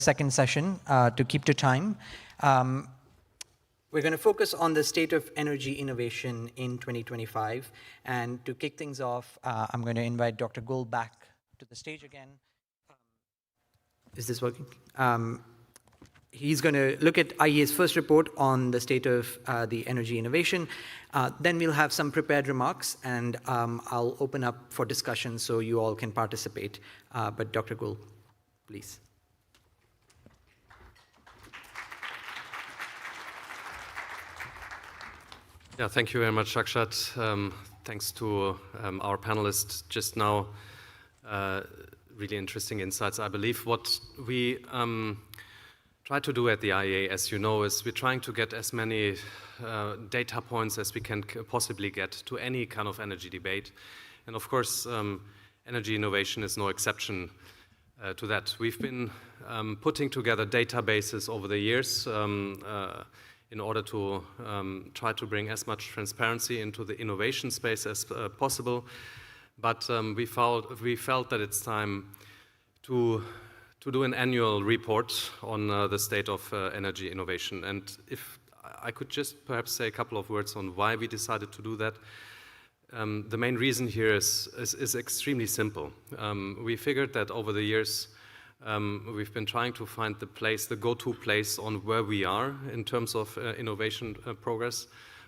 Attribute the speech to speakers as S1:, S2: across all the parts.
S1: second session to keep to time. We're going to focus on the state of energy innovation in 2025. And to kick things off, I'm going to invite Dr. Gul back to the stage again. Is this working? He's going to look at IEA's first report on the state of the energy innovation. Then we'll have some prepared remarks, and I'll open up for discussion so you all can participate. But Dr. Gul, please.
S2: Yeah, thank you very much, Akshat. Thanks to our panelists just now. Really interesting insights. I believe what we try to do at the IEA, as you know, is we're trying to get as many data points as we can possibly get to any kind of energy debate. And of course, energy innovation is no exception to that. We've been putting together databases over the years in order to try to bring as much transparency into the innovation space as possible. But we felt that it's time to do an annual report on the state of energy innovation. And if I could just perhaps say a couple of words on why we decided to do that. The main reason here is extremely simple. We figured that over the years, we've been trying to find the go-to place on where we are in terms of innovation progress,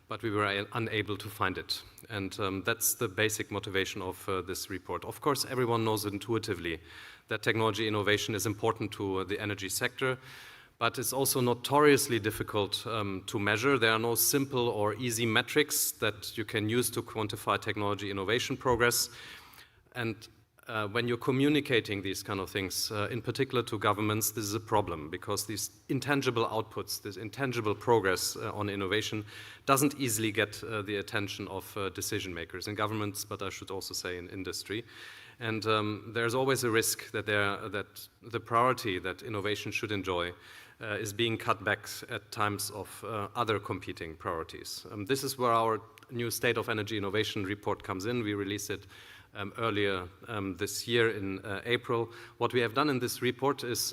S2: but we were unable to find it. And that's the basic motivation of this report. Of course, everyone knows intuitively that technology innovation is important to the energy sector, but it's also notoriously difficult to measure. There are no simple or easy metrics that you can use to quantify technology innovation progress. And when you're communicating these kind of things, in particular to governments, this is a problem because these intangible outputs, this intangible progress on innovation doesn't easily get the attention of decision makers in governments, but I should also say in industry. And there's always a risk that the priority that innovation should enjoy is being cut back at times of other competing priorities. This is where our new State of Energy Innovation report comes in. We released it earlier this year in April. What we have done in this report is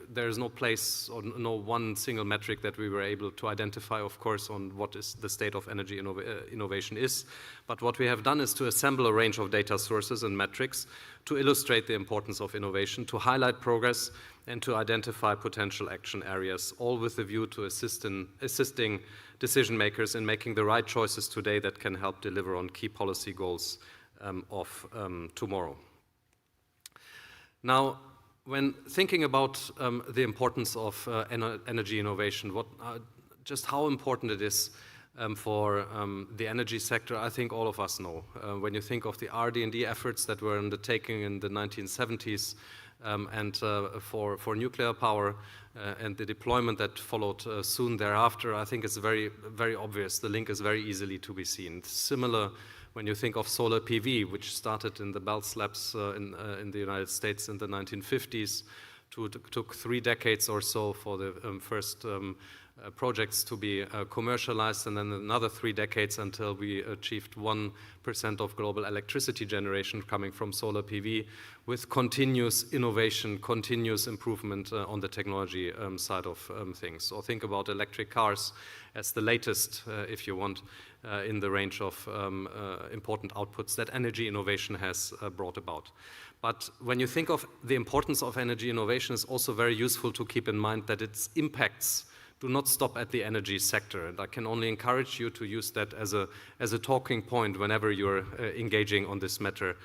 S2: there is no place or no one single metric that we were able to identify, of course, on what is the state of energy innovation is. But what we have done is to assemble a range of data sources and metrics to illustrate the importance of innovation, to highlight progress, and to identify potential action areas, all with a view to assisting decision makers in making the right choices today that can help deliver on key policy goals of tomorrow. Now, when thinking about the importance of energy innovation, just how important it is for the energy sector, I think all of us know. When you think of the RD&D efforts that were undertaken in the 1970s and for nuclear power and the deployment that followed soon thereafter, I think it's very, very obvious. The link is very easily to be seen. Similar when you think of solar PV, which started in the Bell's Labs in the United States in the 1950s, took 3 decades or so for the first projects to be commercialized, and then another 3 decades until we achieved 1% of global electricity generation coming from solar PV, with continuous innovation, continuous improvement on the technology side of things. So think about electric cars as the latest, if you want, in the range of important outputs that energy innovation has brought about. But when you think of the importance of energy innovation, it's also very useful to keep in mind that its impacts do not stop at the energy sector. And I can only encourage you to use that as a talking point whenever you're engaging on this matter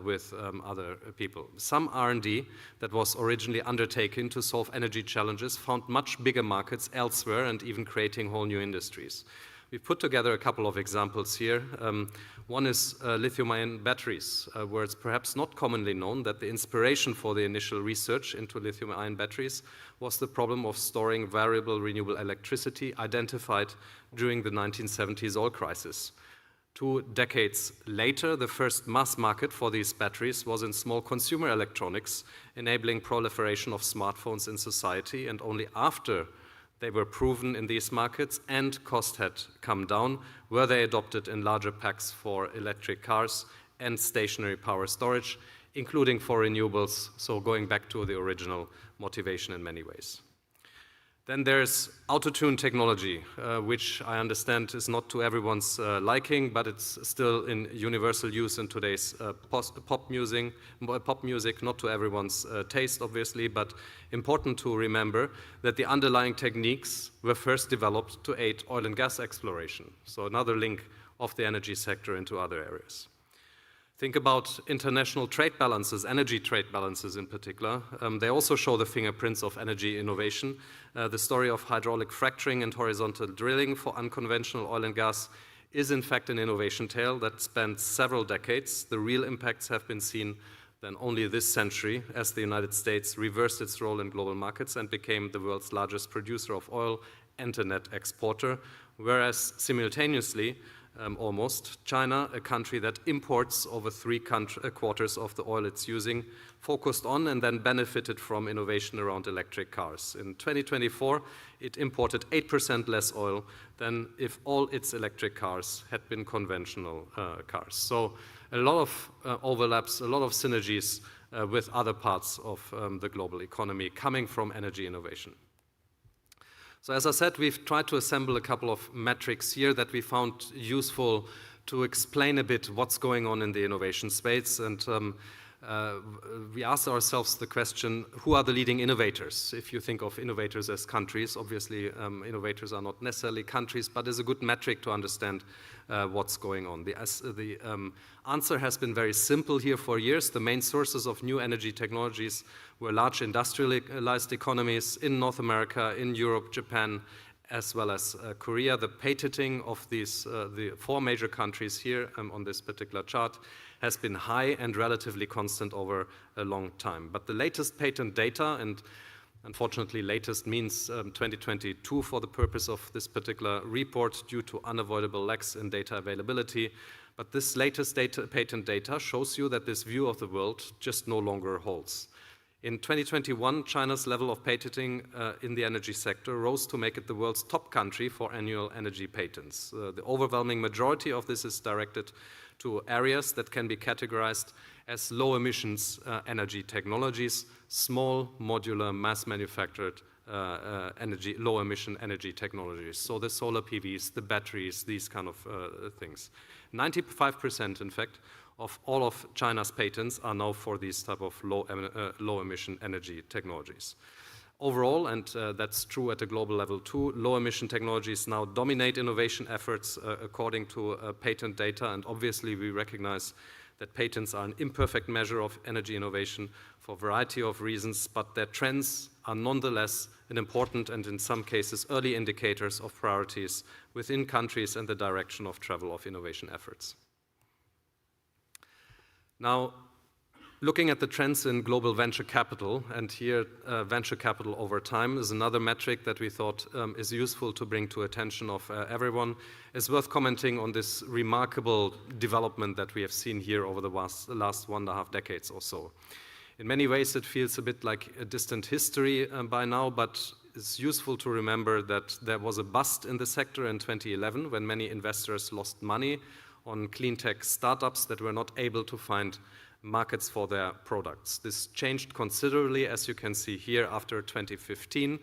S2: with other people. Some R&D that was originally undertaken to solve energy challenges found much bigger markets elsewhere and even creating whole new industries. We've put together a couple of examples here. One is lithium-ion batteries, where it's perhaps not commonly known that the inspiration for the initial research into lithium-ion batteries was the problem of storing variable renewable electricity identified during the 1970s oil crisis. 2 decades later, the first mass market for these batteries was in small consumer electronics, enabling proliferation of smartphones in society, and only after they were proven in these markets and cost had come down were they adopted in larger packs for electric cars and stationary power storage, including for renewables, so going back to the original motivation in many ways. Then there's auto-tune technology, which I understand is not to everyone's liking, but it's still in universal use in today's pop music, not to everyone's taste, obviously, but important to remember that the underlying techniques were first developed to aid oil and gas exploration. So another link of the energy sector into other areas. Think about international trade balances, energy trade balances in particular. They also show the fingerprints of energy innovation. The story of hydraulic fracturing and horizontal drilling for unconventional oil and gas is in fact an innovation tale that spans several decades. The real impacts have been seen then only this century as the United States reversed its role in global markets and became the world's largest producer of oil and a net exporter, whereas simultaneously, almost, China, a country that imports over 3/4 of the oil it's using, focused on and then benefited from innovation around electric cars. In 2024, it imported 8% less oil than if all its electric cars had been conventional cars. So a lot of overlaps, a lot of synergies with other parts of the global economy coming from energy innovation. So as I said, we've tried to assemble a couple of metrics here that we found useful to explain a bit what's going on in the innovation space. And we asked ourselves the question, who are the leading innovators? If you think of innovators as countries, obviously innovators are not necessarily countries, but is a good metric to understand what's going on. The answer has been very simple here for years. The main sources of new energy technologies were large industrialized economies in North America, in Europe, Japan, as well as Korea. The patenting of these, the 4 major countries here on this particular chart has been high and relatively constant over a long time. But the latest patent data, and unfortunately latest means 2022 for the purpose of this particular report due to unavoidable lacks in data availability, but this latest patent data shows you that this view of the world just no longer holds. In 2021, China's level of patenting in the energy sector rose to make it the world's top country for annual energy patents. The overwhelming majority of this is directed to areas that can be categorized as low emissions energy technologies, small, modular, mass manufactured low emission energy technologies. So the solar PVs, the batteries, these kind of things. 95%, in fact, of all of China's patents are now for these type of low emission energy technologies. Overall, and that's true at a global level too, low emission technologies now dominate innovation efforts according to patent data, and obviously we recognize that patents are an imperfect measure of energy innovation for a variety of reasons, but their trends are nonetheless an important and in some cases early indicators of priorities within countries and the direction of travel of innovation efforts. Now, looking at the trends in global venture capital, and here venture capital over time is another metric that we thought is useful to bring to attention of everyone. It's worth commenting on this remarkable development that we have seen here over the last 1.5 decades or so. In many ways, it feels a bit like a distant history by now, but it's useful to remember that there was a bust in the sector in 2011 when many investors lost money on clean tech startups that were not able to find markets for their products. This changed considerably, as you can see here, after 2015.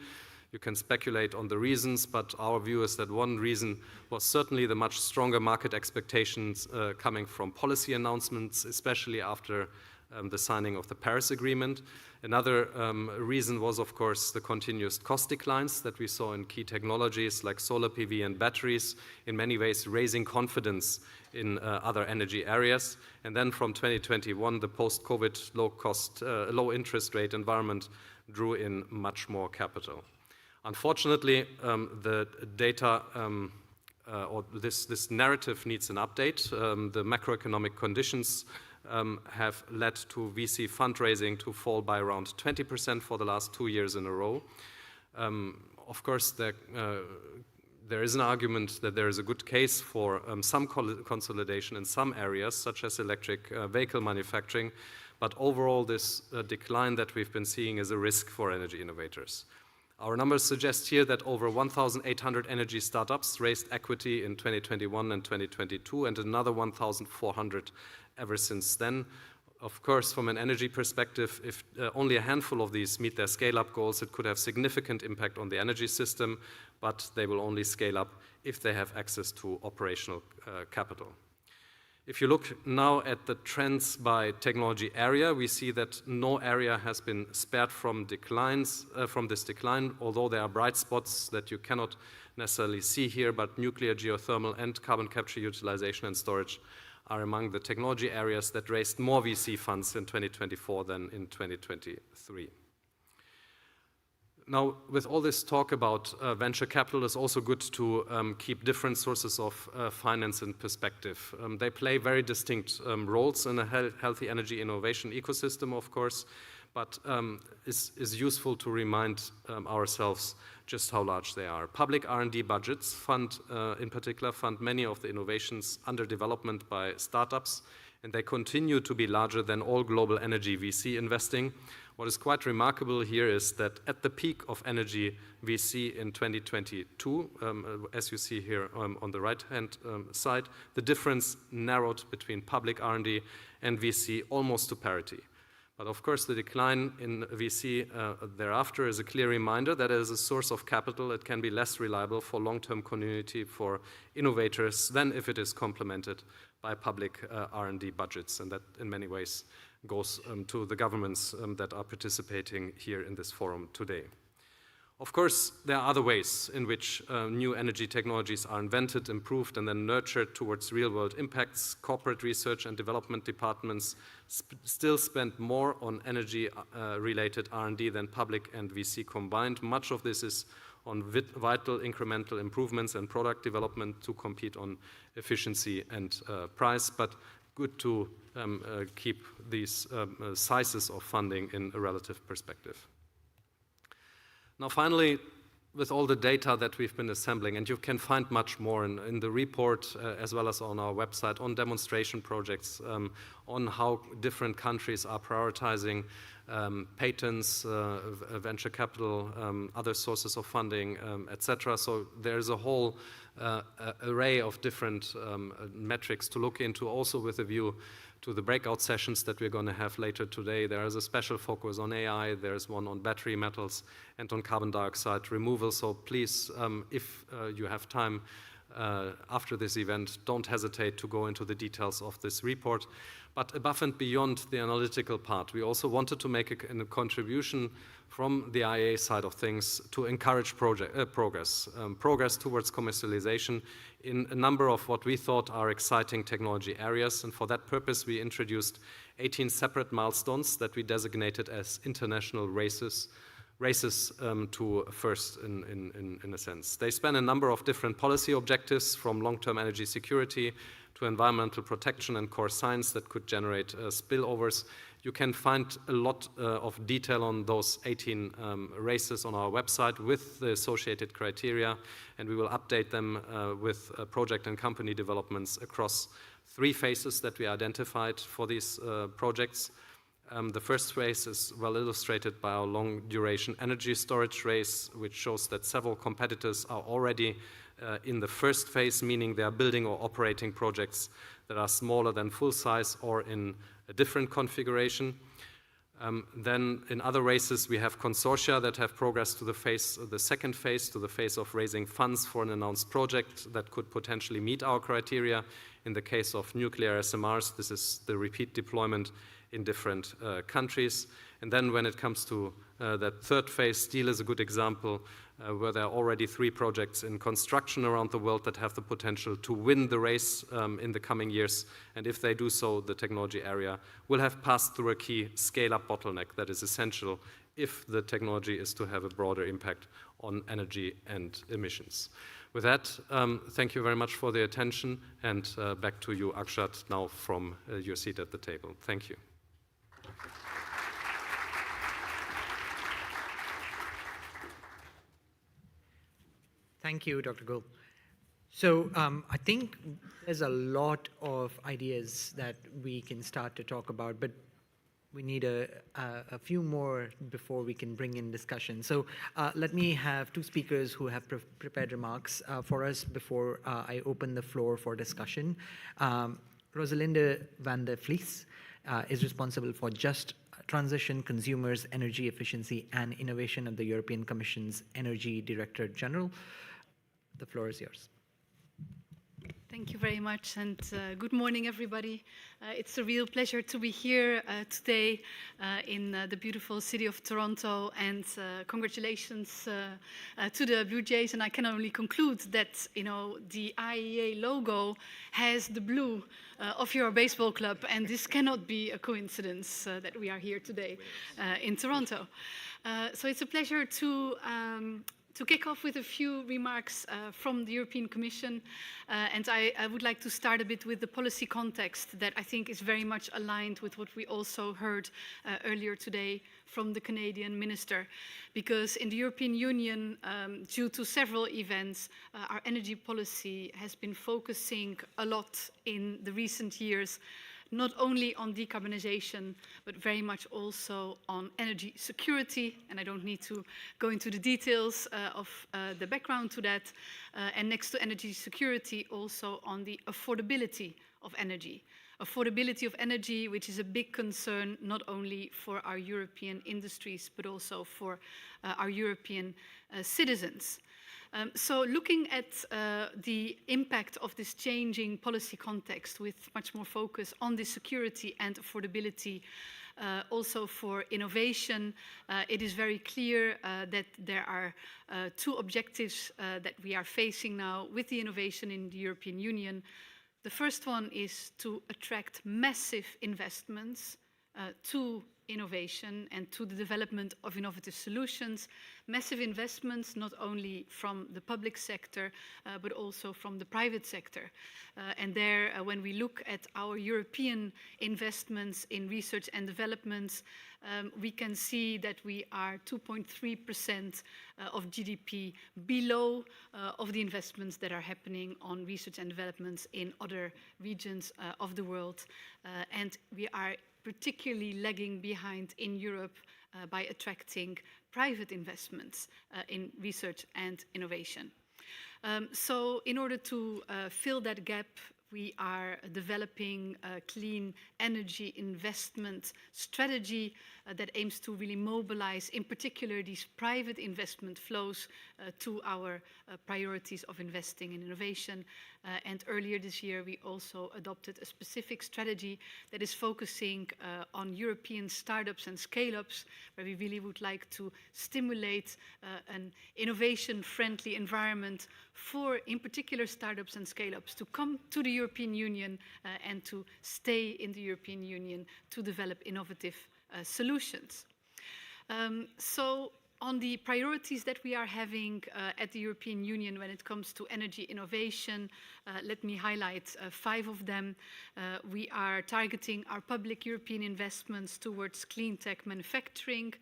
S2: You can speculate on the reasons, but our view is that one reason was certainly the much stronger market expectations coming from policy announcements, especially after the signing of the Paris Agreement. Another reason was, of course, the continuous cost declines that we saw in key technologies like solar PV and batteries, in many ways raising confidence in other energy areas. And then from 2021, the post-COVID low interest rate environment drew in much more capital. Unfortunately, the data or this narrative needs an update. The macroeconomic conditions have led to VC fundraising to fall by around 20% for the last 2 years in a row. Of course, there is an argument that there is a good case for some consolidation in some areas, such as electric vehicle manufacturing, but overall this decline that we've been seeing is a risk for energy innovators. Our numbers suggest here that over 1,800 energy startups raised equity in 2021 and 2022, and another 1,400 ever since then. Of course, from an energy perspective, if only a handful of these meet their scale-up goals, it could have significant impact on the energy system, but they will only scale up if they have access to operational capital. If you look now at the trends by technology area, we see that no area has been spared from this decline, although there are bright spots that you cannot necessarily see here, but nuclear, geothermal, and carbon capture utilization and storage are among the technology areas that raised more VC funds in 2024 than in 2023. Now, with all this talk about venture capital, it's also good to keep different sources of finance in perspective. They play very distinct roles in a healthy energy innovation ecosystem, of course, but is useful to remind ourselves just how large they are. Public R&D budgets in particular fund many of the innovations under development by startups, and they continue to be larger than all global energy VC investing. What is quite remarkable here is that at the peak of energy VC in 2022, as you see here on the right-hand side, the difference narrowed between public R&D and VC almost to parity. But of course, the decline in VC thereafter is a clear reminder that as a source of capital, it can be less reliable for long-term continuity for innovators than if it is complemented by public R&D budgets, and that in many ways goes to the governments that are participating here in this forum today. Of course, there are other ways in which new energy technologies are invented, improved, and then nurtured towards real-world impacts. Corporate research and development departments still spend more on energy-related R&D than public and VC combined. Much of this is on vital incremental improvements and product development to compete on efficiency and price, but good to keep these sizes of funding in a relative perspective. Now, finally, with all the data that we've been assembling, and you can find much more in the report as well as on our website, on demonstration projects, on how different countries are prioritizing patents, venture capital, other sources of funding, etc. So there's a whole array of different metrics to look into, also with a view to the breakout sessions that we're going to have later today. There is a special focus on AI, there's one on battery metals and on carbon dioxide removal. So please, if you have time after this event, don't hesitate to go into the details of this report. But above and beyond the analytical part, we also wanted to make a contribution from the IEA side of things to encourage progress towards commercialization in a number of what we thought are exciting technology areas. And for that purpose, we introduced 18 separate milestones that we designated as international races to first in a sense. They span a number of different policy objectives, from long-term energy security to environmental protection and core science that could generate spillovers. You can find a lot of detail on those 18 races on our website with the associated criteria, and we will update them with project and company developments across 3 phases that we identified for these projects. The first phase is well illustrated by our long-duration energy storage race, which shows that several competitors are already in the first phase, meaning they are building or operating projects that are smaller than full size or in a different configuration. Then in other races, we have consortia that have progressed to the second phase, to the phase of raising funds for an announced project that could potentially meet our criteria. In the case of nuclear SMRs, this is the repeat deployment in different countries. And then when it comes to that third phase, steel is a good example, where there are already 3 projects in construction around the world that have the potential to win the race in the coming years. And if they do so, the technology area will have passed through a key scale-up bottleneck that is essential if the technology is to have a broader impact on energy and emissions. With that, thank you very much for the attention, and back to you, Akshat, now from your seat at the table. Thank you.
S1: Thank you, Dr. Gul. So I think there's a lot of ideas that we can start to talk about, but we need a few more before we can bring in discussion. So let me have 2 speakers who have prepared remarks for us before I open the floor for discussion. Rosalinde van der Vlies is responsible for just transition, consumers, energy efficiency, and innovation at the European Commission's Energy Director General. The floor is yours.
S3: Thank you very much, and good morning, everybody. It's a real pleasure to be here today in the beautiful city of Toronto, and congratulations to the Blue Jays. And I can only conclude that, you know, the IEA logo has the blue of your baseball club, and this cannot be a coincidence that we are here today in Toronto. So it's a pleasure to kick off with a few remarks from the European Commission, and I would like to start a bit with the policy context that I think is very much aligned with what we also heard earlier today from the Canadian Minister. Because in the European Union, due to several events, our energy policy has been focusing a lot in the recent years, not only on decarbonization, but very much also on energy security. And I don't need to go into the details of the background to that. And next to energy security, also on the affordability of energy. Affordability of energy, which is a big concern, not only for our European industries, but also for our European citizens. So looking at the impact of this changing policy context with much more focus on the security and affordability, also for innovation, it is very clear that there are two objectives that we are facing now with the innovation in the European Union. The first one is to attract massive investments to innovation and to the development of innovative solutions, massive investments not only from the public sector, but also from the private sector. And there, when we look at our European investments in research and development, we can see that we are 2.3% of GDP below of the investments that are happening on research and developments in other regions of the world. And we are particularly lagging behind in Europe by attracting private investments in research and innovation. So in order to fill that gap, we are developing a clean energy investment strategy that aims to really mobilize, in particular, these private investment flows to our priorities of investing in innovation. And earlier this year, we also adopted a specific strategy that is focusing on European startups and scale-ups, where we really would like to stimulate an innovation-friendly environment for, in particular, startups and scale-ups to come to the European Union and to stay in the European Union to develop innovative solutions. So on the priorities that we are having at the European Union when it comes to energy innovation, let me highlight 5 of them. We are targeting our public European investments towards clean tech manufacturing,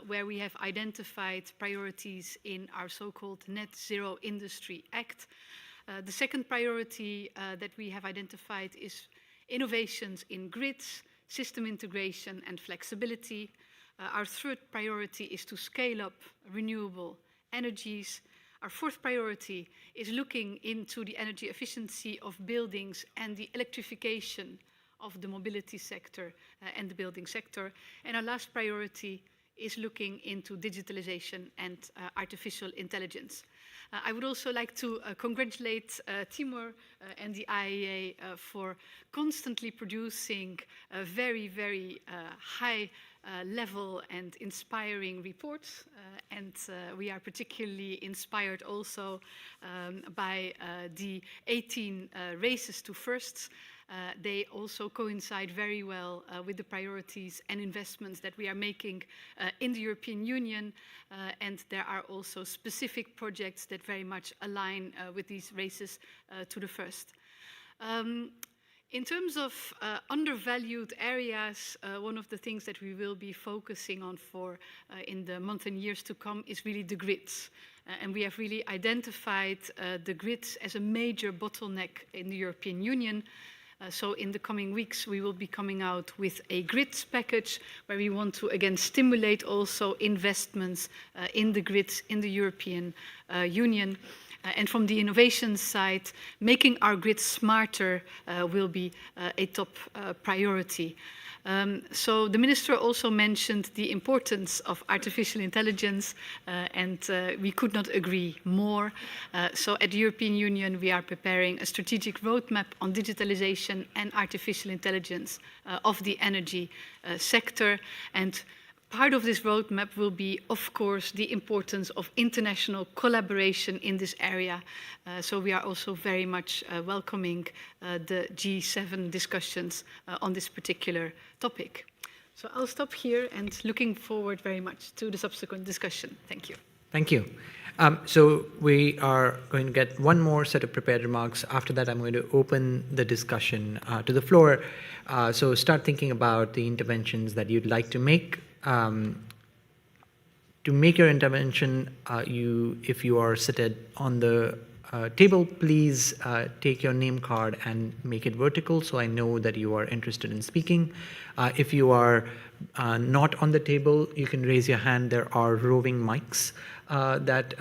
S3: where we have identified priorities in our so-called Net Zero Industry Act. The second priority that we have identified is innovations in grids, system integration and flexibility. Our third priority is to scale up renewable energies. Our fourth priority is looking into the energy efficiency of buildings and the electrification of the mobility sector and the building sector. And our last priority is looking into digitalization and artificial intelligence. I would also like to congratulate Timur and the IEA for constantly producing very, very high level and inspiring reports. And we are particularly inspired also by the 18 races to firsts. They also coincide very well with the priorities and investments that we are making in the European Union. And there are also specific projects that very much align with these races to the first. In terms of undervalued areas, one of the things that we will be focusing on for in the months and years to come is really the grids. And we have really identified the grids as a major bottleneck in the European Union. So in the coming weeks, we will be coming out with a grids package where we want to, again, stimulate also investments in the grids in the European Union. And from the innovation side, making our grids smarter will be a top priority. So the minister also mentioned the importance of artificial intelligence, and we could not agree more. So at the European Union, we are preparing a strategic roadmap on digitalization and artificial intelligence of the energy sector. And part of this roadmap will be, of course, the importance of international collaboration in this area. So we are also very much welcoming the G7 discussions on this particular topic. So I'll stop here and looking forward very much to the subsequent discussion. Thank you.
S1: Thank you. So we are going to get one more set of prepared remarks. After that, I'm going to open the discussion to the floor. So start thinking about the interventions that you'd like to make. To make your intervention, if you are seated on the table, please take your name card and make it vertical so I know that you are interested in speaking. If you are not on the table, you can raise your hand. There are roving mics that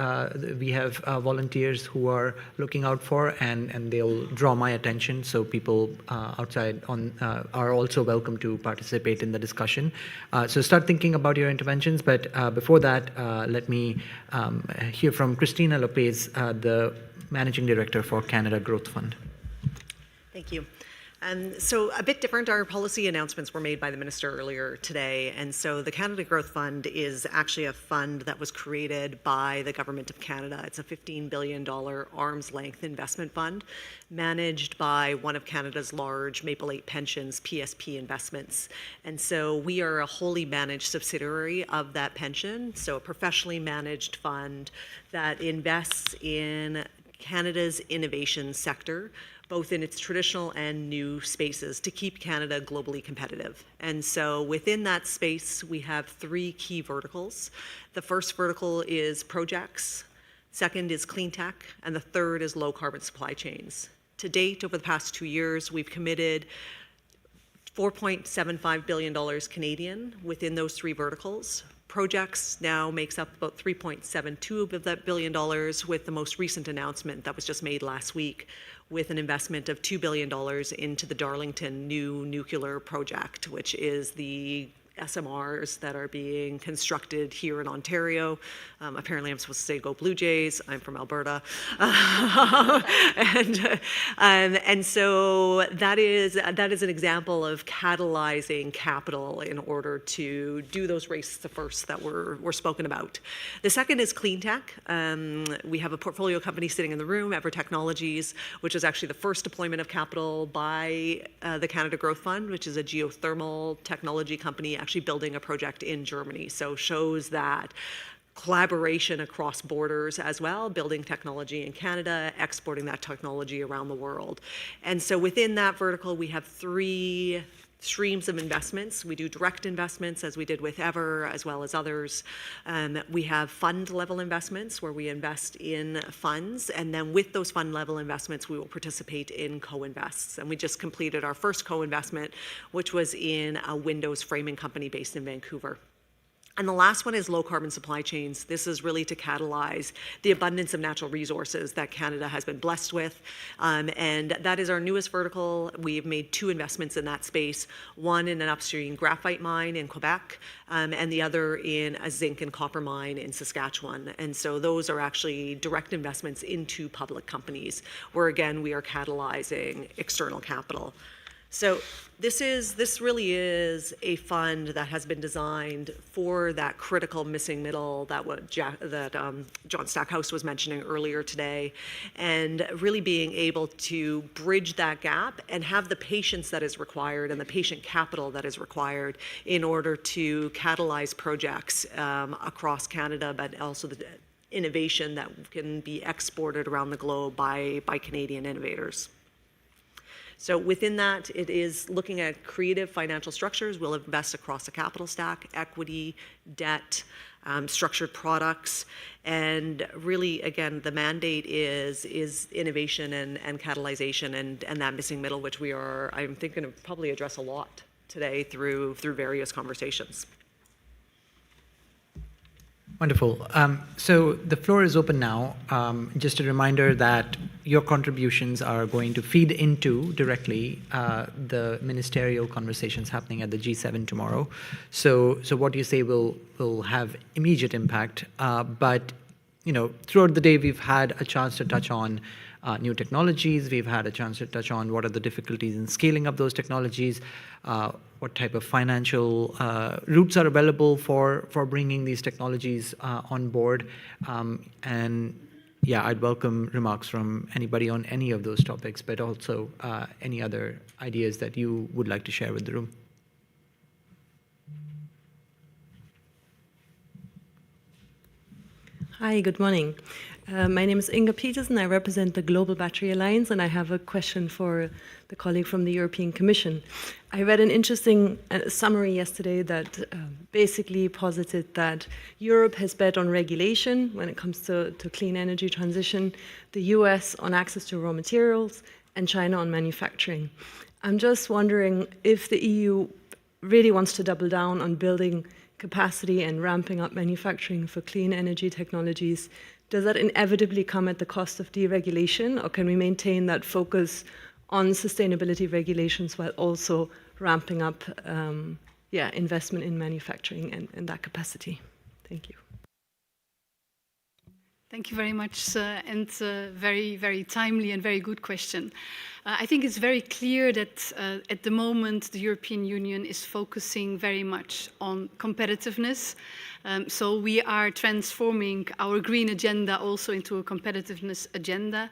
S1: we have volunteers who are looking out for, and they'll draw my attention. So people outside are also welcome to participate in the discussion. So start thinking about your interventions. But before that, let me hear from Cristina Lopez, the Managing Director for Canada Growth Fund.
S4: Thank you. So a bit different, our policy announcements were made by the minister earlier today, and so the Canada Growth Fund is actually a fund that was created by the Government of Canada. It's a $15 billion arm's length investment fund managed by one of Canada's large Maple 8 pensions, PSP Investments. And so we are a wholly managed subsidiary of that pension, so a professionally managed fund that invests in Canada's innovation sector, both in its traditional and new spaces, to keep Canada globally competitive. And so within that space, we have three key verticals. The first vertical is projects, second is clean tech, and the third is low carbon supply chains. To date, over the past 2 years, we've committed $4.75 billion Canadian within those three verticals. Projects now makes up about $3.72 of that $1 billion, with the most recent announcement that was just made last week with an investment of $2 billion into the Darlington new nuclear project, which is the SMRs that are being constructed here in Ontario. Apparently I'm supposed to say go Blue Jays. I'm from Alberta. And so that is an example of catalyzing capital in order to do those races to first that were spoken about. The second is clean tech. We have a portfolio company sitting in the room, Ever Technologies, which is actually the first deployment of capital by the Canada Growth Fund, which is a geothermal technology company actually building a project in Germany. So shows that collaboration across borders as well, building technology in Canada, exporting that technology around the world. And so within that vertical, we have three streams of investments. We do direct investments, as we did with Ever, as well as others. We have fund level investments where we invest in funds, and then with those fund level investments, we will participate in co-invests. And we just completed our first co-investment, which was in a windows framing company based in Vancouver. And the last one is low carbon supply chains. This is really to catalyze the abundance of natural resources that Canada has been blessed with. And that is our newest vertical. We've made 2 investments in that space, one in an upstream graphite mine in Quebec, and the other in a zinc and copper mine in Saskatchewan. And so those are actually direct investments into public companies, where again, we are catalyzing external capital. So this really is a fund that has been designed for that critical missing middle that John Stackhouse was mentioning earlier today, and really being able to bridge that gap and have the patience that is required and the patient capital that is required in order to catalyze projects across Canada, but also the innovation that can be exported around the globe by Canadian innovators. So within that, it is looking at creative financial structures. We'll invest across the capital stack, equity, debt, structured products, and really, again, the mandate is innovation and catalyzation and that missing middle, which I'm thinking of probably address a lot today through various conversations.
S1: Wonderful. So the floor is open now. Just a reminder that your contributions are going to feed into directly the ministerial conversations happening at the G7 tomorrow. So what you say will have immediate impact. But throughout the day, we've had a chance to touch on new technologies. We've had a chance to touch on what are the difficulties in scaling up those technologies, what type of financial routes are available for bringing these technologies on board. And yeah, I'd welcome remarks from anybody on any of those topics, but also any other ideas that you would like to share with the room.
S5: Hi, good morning. My name is Inga Petersen. I represent the Global Battery Alliance, and I have a question for the colleague from the European Commission. I read an interesting summary yesterday that basically posited that Europe has bet on regulation when it comes to clean energy transition, the US on access to raw materials, and China on manufacturing. I'm just wondering if the EU really wants to double down on building capacity and ramping up manufacturing for clean energy technologies. Does that inevitably come at the cost of deregulation, or can we maintain that focus on sustainability regulations while also ramping up investment in manufacturing and that capacity? Thank you.
S3: Thank you very much, and very, very timely and very good question. I think it's very clear that at the moment the European Union is focusing very much on competitiveness. So we are transforming our green agenda also into a competitiveness agenda.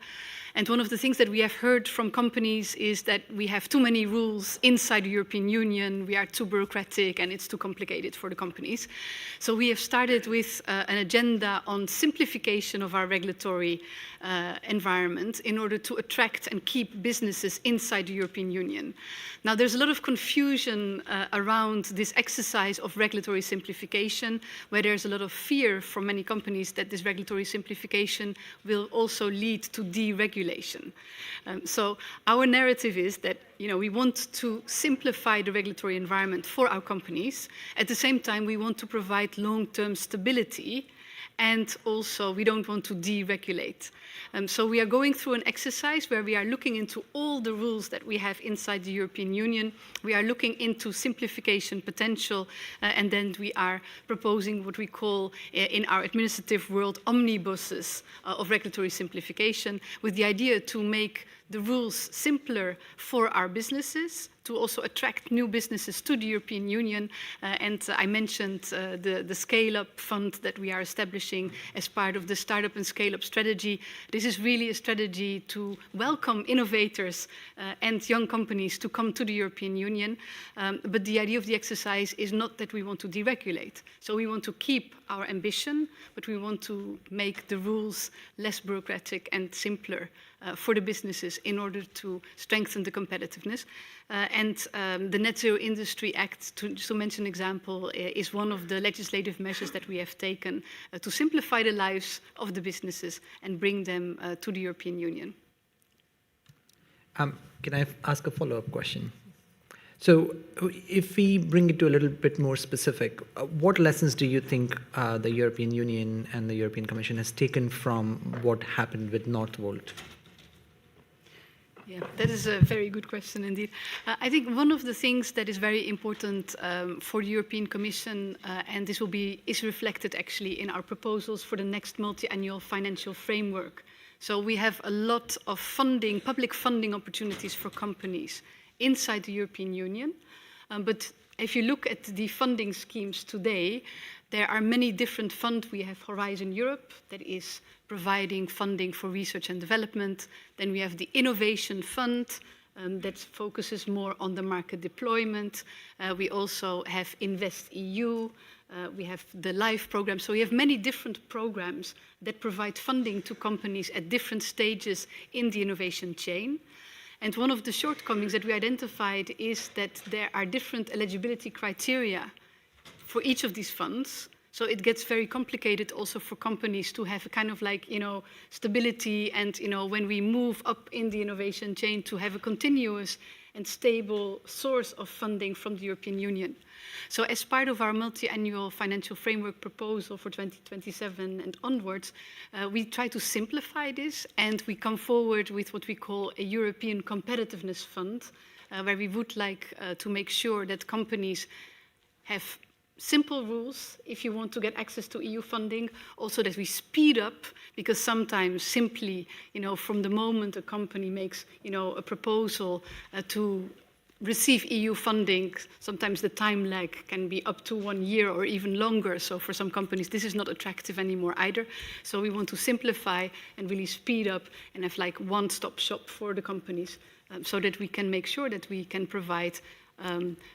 S3: And one of the things that we have heard from companies is that we have too many rules inside the European Union, we are too bureaucratic, and it's too complicated for the companies. So we have started with an agenda on simplification of our regulatory environment in order to attract and keep businesses inside the European Union. Now, there's a lot of confusion around this exercise of regulatory simplification, where there's a lot of fear from many companies that this regulatory simplification will also lead to deregulation. So our narrative is that we want to simplify the regulatory environment for our companies. At the same time, we want to provide long-term stability, and also we don't want to deregulate. So we are going through an exercise where we are looking into all the rules that we have inside the European Union. We are looking into simplification potential, and then we are proposing what we call in our administrative world omnibuses of regulatory simplification, with the idea to make the rules simpler for our businesses, to also attract new businesses to the European Union. And I mentioned the Scale-Up Fund that we are establishing as part of the Startup and Scale-Up strategy. This is really a strategy to welcome innovators and young companies to come to the European Union. But the idea of the exercise is not that we want to deregulate. So we want to keep our ambition, but we want to make the rules less bureaucratic and simpler for the businesses in order to strengthen the competitiveness. And the Net Zero Industry Act, to mention an example, is one of the legislative measures that we have taken to simplify the lives of the businesses and bring them to the European Union.
S1: Can I ask a follow-up question? So if we bring it to a little bit more specific, what lessons do you think the European Union and the European Commission has taken from what happened with Northvolt?
S3: Yeah, that is a very good question indeed. I think one of the things that is very important for the European Commission, and this is reflected actually in our proposals for the next multi-annual financial framework. So we have a lot of funding, public funding opportunities for companies inside the European Union. But if you look at the funding schemes today, there are many different funds. We have Horizon Europe, that is providing funding for research and development. Then we have the Innovation Fund, that focuses more on the market deployment. We also have InvestEU. We have the LIFE program. So we have many different programs that provide funding to companies at different stages in the innovation chain. And one of the shortcomings that we identified is that there are different eligibility criteria for each of these funds. So it gets very complicated also for companies to have a kind of like, stability and, when we move up in the innovation chain, to have a continuous and stable source of funding from the European Union. So as part of our multi-annual financial framework proposal for 2027 and onwards, we try to simplify this, and we come forward with what we call a European Competitiveness Fund, where we would like to make sure that companies have simple rules if you want to get access to EU funding, also that we speed up, because sometimes simply, from the moment a company makes, a proposal to receive EU funding, sometimes the time lag can be up to 1 year or even longer. So for some companies, this is not attractive anymore either. So we want to simplify and really speed up and have like one-stop shop for the companies, so that we can make sure that we can provide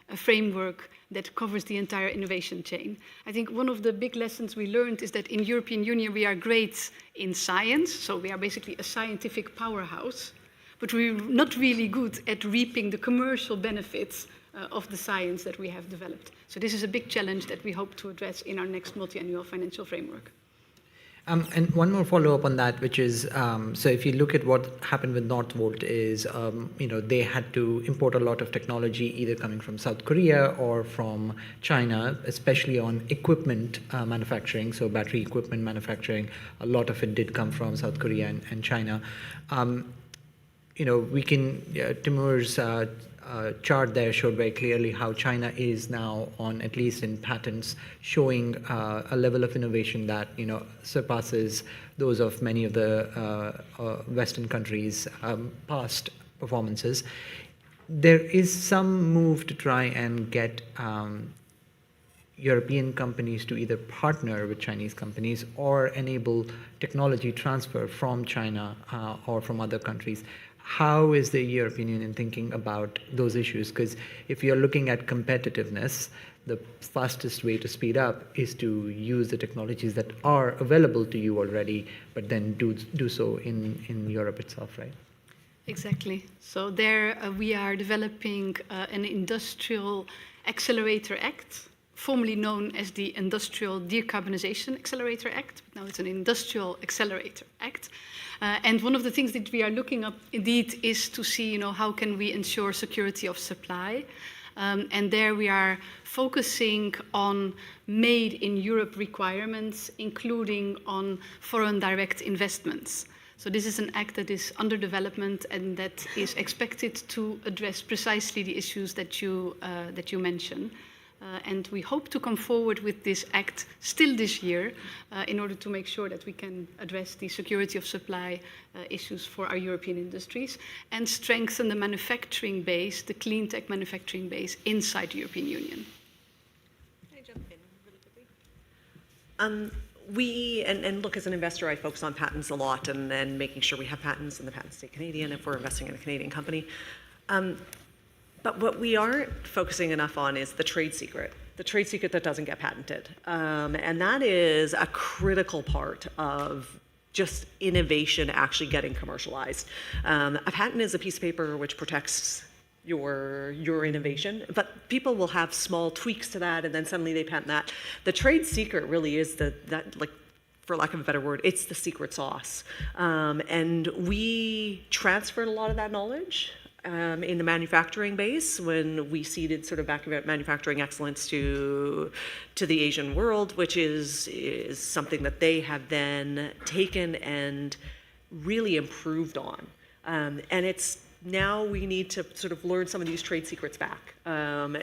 S3: a framework that covers the entire innovation chain. I think one of the big lessons we learned is that in European Union we are great in science, so we are basically a scientific powerhouse, but we're not really good at reaping the commercial benefits of the science that we have developed. So this is a big challenge that we hope to address in our next multi-annual financial framework.
S1: And one more follow-up on that, which is, so if you look at what happened with Northvolt is, they had to import a lot of technology either coming from South Korea or from China, especially on equipment manufacturing, so battery equipment manufacturing. A lot of it did come from South Korea and China. We can, Timur's chart there showed very clearly how China is now on, at least in patents, showing a level of innovation that surpasses those of many of the Western countries' past performances. There is some move to try and get European companies to either partner with Chinese companies or enable technology transfer from China or from other countries. How is the European Union thinking about those issues? Because if you're looking at competitiveness, the fastest way to speed up is to use the technologies that are available to you already, but then do so in Europe itself, right?
S3: Exactly. So there we are developing an Industrial Accelerator Act, formerly known as the Industrial Decarbonization Accelerator Act, but now it's an Industrial Accelerator Act. And one of the things that we are looking up indeed is to see, how can we ensure security of supply. And there we are focusing on made in Europe requirements, including on foreign direct investments. So this is an act that is under development and that is expected to address precisely the issues that you mentioned. And we hope to come forward with this act still this year in order to make sure that we can address the security of supply issues for our European industries and strengthen the manufacturing base, the clean tech manufacturing base inside the European Union.
S4: Can I jump in really quickly? And look, as an investor, I focus on patents a lot and making sure we have patents and the patents stay Canadian if we're investing in a Canadian company. But what we aren't focusing enough on is the trade secret that doesn't get patented. And that is a critical part of just innovation actually getting commercialized. A patent is a piece of paper which protects your innovation, but people will have small tweaks to that and then suddenly they patent that. The trade secret really is for lack of a better word, it's the secret sauce. And we transferred a lot of that knowledge in the manufacturing base when we seeded sort of back manufacturing excellence to the Asian world, which is something that they have then taken and really improved on. And it's now we need to sort of learn some of these trade secrets back.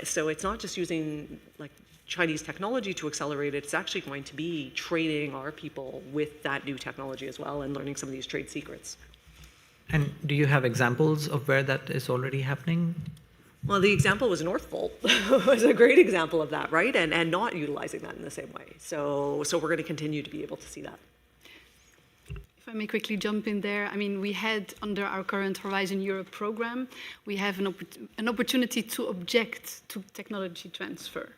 S4: So it's not just using Chinese technology to accelerate it, it's actually going to be training our people with that new technology as well and learning some of these trade secrets.
S1: And do you have examples of where that is already happening?
S4: Well, the example was Northvolt. It was a great example of that, right? And not utilizing that in the same way. So we're going to continue to be able to see that.
S3: If I may quickly jump in there, I mean, we had under our current Horizon Europe program, we have an opportunity to object to technology transfer.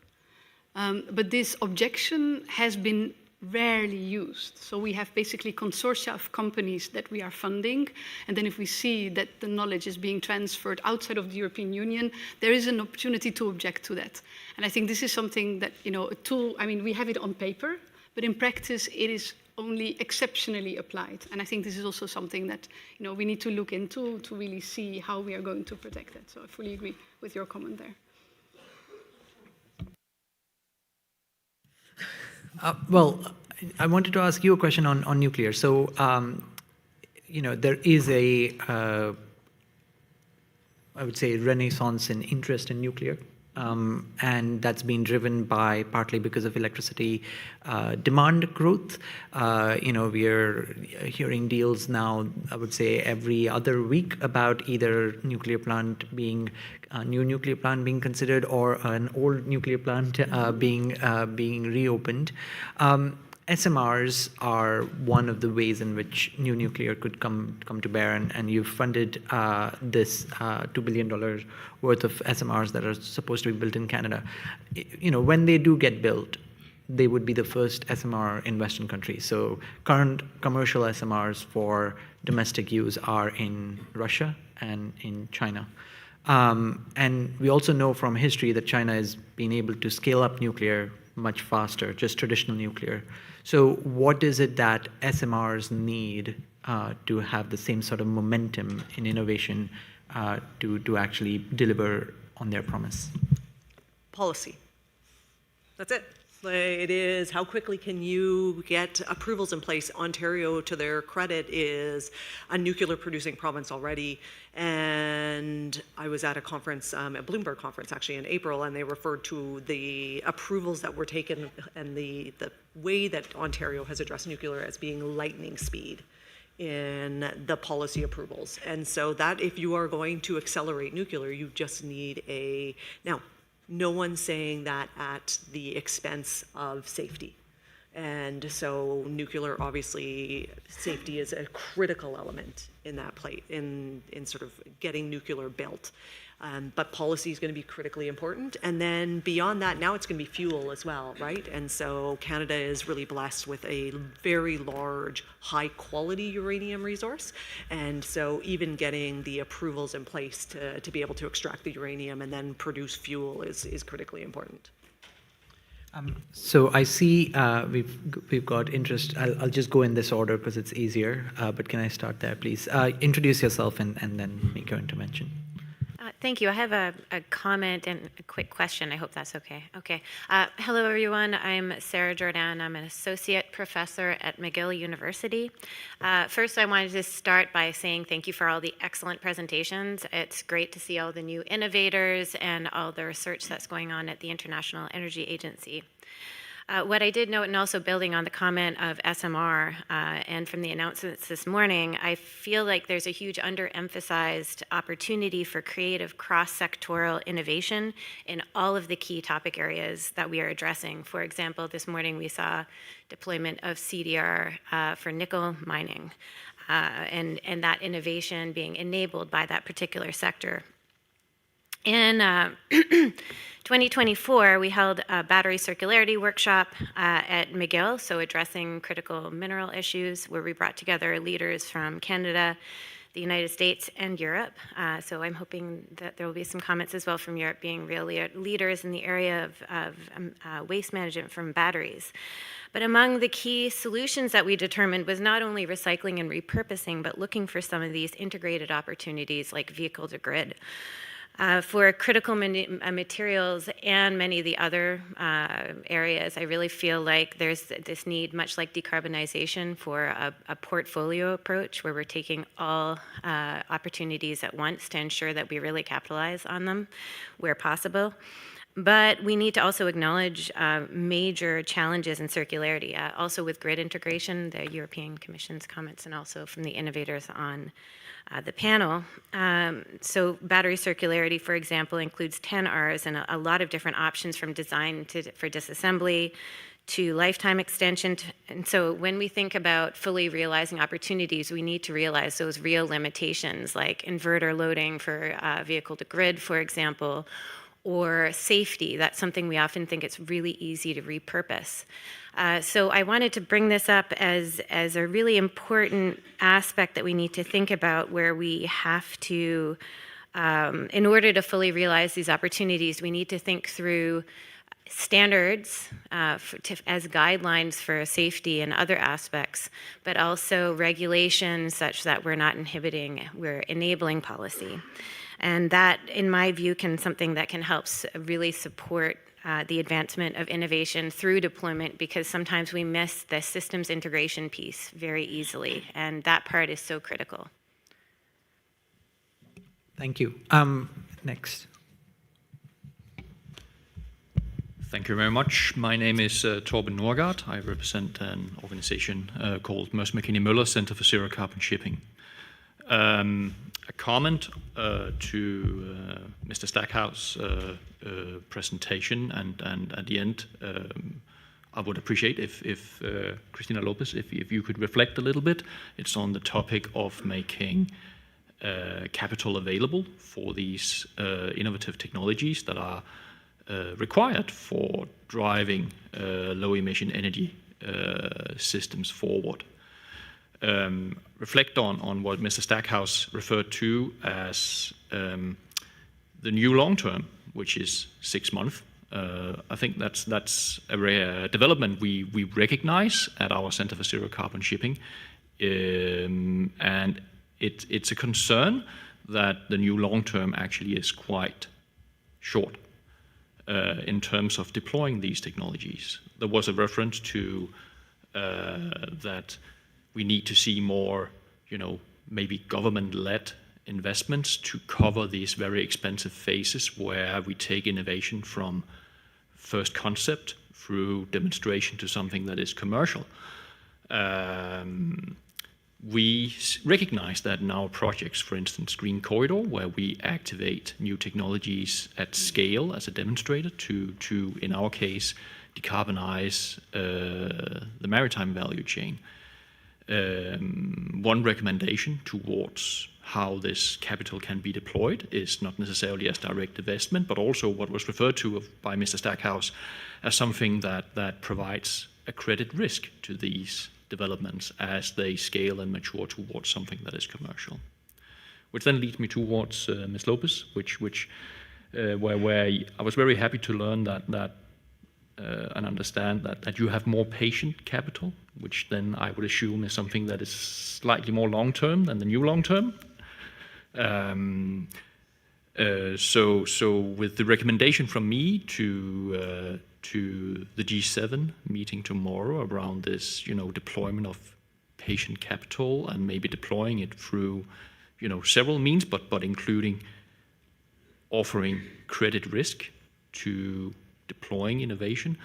S3: But this objection has been rarely used. So we have basically consortia of companies that we are funding. And then if we see that the knowledge is being transferred outside of the European Union, there is an opportunity to object to that. And I think this is something that, a tool, I mean, we have it on paper, but in practice, it is only exceptionally applied. And I think this is also something that we need to look into to really see how we are going to protect it. So I fully agree with your comment there.
S1: Well, I wanted to ask you a question on nuclear. So, there is I would say, renaissance in interest in nuclear. And that's been driven by partly because of electricity demand growth. We are hearing deals now, I would say, every other week about either nuclear plant being a new nuclear plant being considered or an old nuclear plant being reopened. SMRs are one of the ways in which new nuclear could come to bear, and you've funded this $2 billion worth of SMRs that are supposed to be built in Canada. When they do get built, they would be the first SMR in Western countries. So current commercial SMRs for domestic use are in Russia and in China. And we also know from history that China has been able to scale up nuclear much faster, just traditional nuclear. So what is it that SMRs need to have the same sort of momentum in innovation to actually deliver on their promise?
S4: Policy. That's it. It is how quickly can you get approvals in place. Ontario, to their credit, is a nuclear producing province already. And I was at a conference, a Bloomberg conference actually in April, and they referred to the approvals that were taken and the way that Ontario has addressed nuclear as being lightning speed in the policy approvals. And so that if you are going to accelerate nuclear, you just need now, no one's saying that at the expense of safety. And so nuclear, obviously, safety is a critical element in that plate, in sort of getting nuclear built. But policy is going to be critically important. And then beyond that, now it's going to be fuel as well, right? And so Canada is really blessed with a very large, high-quality uranium resource. And so even getting the approvals in place to be able to extract the uranium and then produce fuel is critically important.
S1: So I see we've got interest. I'll just go in this order because it's easier. But can I start there, please? Introduce yourself and then make your intervention.
S6: Thank you. I have a comment and a quick question. I hope that's okay. Okay. Hello, everyone. I'm Sarah Jordan. I'm an associate professor at McGill University. First, I wanted to start by saying thank you for all the excellent presentations. It's great to see all the new innovators and all the research that's going on at the International Energy Agency. What I did note, and also building on the comment of SMR and from the announcements this morning, I feel like there's a huge underemphasized opportunity for creative cross-sectoral innovation in all of the key topic areas that we are addressing. For example, this morning we saw deployment of CDR for nickel mining and that innovation being enabled by that particular sector. In 2024, we held a battery circularity workshop at McGill, so addressing critical mineral issues, where we brought together leaders from Canada, the United States, and Europe. So I'm hoping that there will be some comments as well from Europe, being real leaders in the area of waste management from batteries. But among the key solutions that we determined was not only recycling and repurposing, but looking for some of these integrated opportunities like vehicle to grid. For critical materials and many of the other areas, I really feel like there's this need, much like decarbonization, for a portfolio approach where we're taking all opportunities at once to ensure that we really capitalize on them where possible. But we need to also acknowledge major challenges in circularity, also with grid integration, the European Commission's comments, and also from the innovators on the panel. So battery circularity, for example, includes 10 Rs and a lot of different options from design for disassembly to lifetime extension. And so when we think about fully realizing opportunities, we need to realize those real limitations, like inverter loading for vehicle to grid, for example, or safety. That's something we often think it's really easy to repurpose. So I wanted to bring this up as a really important aspect that we need to think about, where we have to, in order to fully realize these opportunities, we need to think through standards as guidelines for safety and other aspects, but also regulations such that we're not inhibiting, we're enabling policy. And that, in my view, something that can help really support the advancement of innovation through deployment, because sometimes we miss the systems integration piece very easily, and that part is so critical.
S1: Thank you. Next.
S7: Thank you very much. My name is Torben Norgard. I represent an organization called Mørs McKinney Møller Center for Zero Carbon Shipping. A comment to Mr. Stackhouse' presentation, and at the end, I would appreciate if Christina Lopez, if you could reflect a little bit. It's on the topic of making capital available for these innovative technologies that are required for driving low-emission energy systems forward. Reflect on what Mr. Stackhouse referred to as the new long term, which is 6 months. I think that's a rare development we recognize at our Center for Zero Carbon Shipping, and it's a concern that the new long term actually is quite short in terms of deploying these technologies. There was a reference to that we need to see more, maybe government-led investments to cover these very expensive phases where we take innovation from first concept through demonstration to something that is commercial. We recognize that in our projects, for instance, Green Corridor, where we activate new technologies at scale as a demonstrator to in our case, decarbonize the maritime value chain. One recommendation towards how this capital can be deployed is not necessarily as direct investment, but also what was referred to by Mr. Stackhouse as something that provides a credit risk to these developments as they scale and mature towards something that is commercial. Which then leads me towards Ms. Lopez, where I was very happy to learn that and understand that you have more patient capital, which then I would assume is something that is slightly more long-term than the new long-term. So with the recommendation from me to the G7 meeting tomorrow around this, deployment of patient capital and maybe deploying it through, several means, but including offering credit risk to deploying innovation.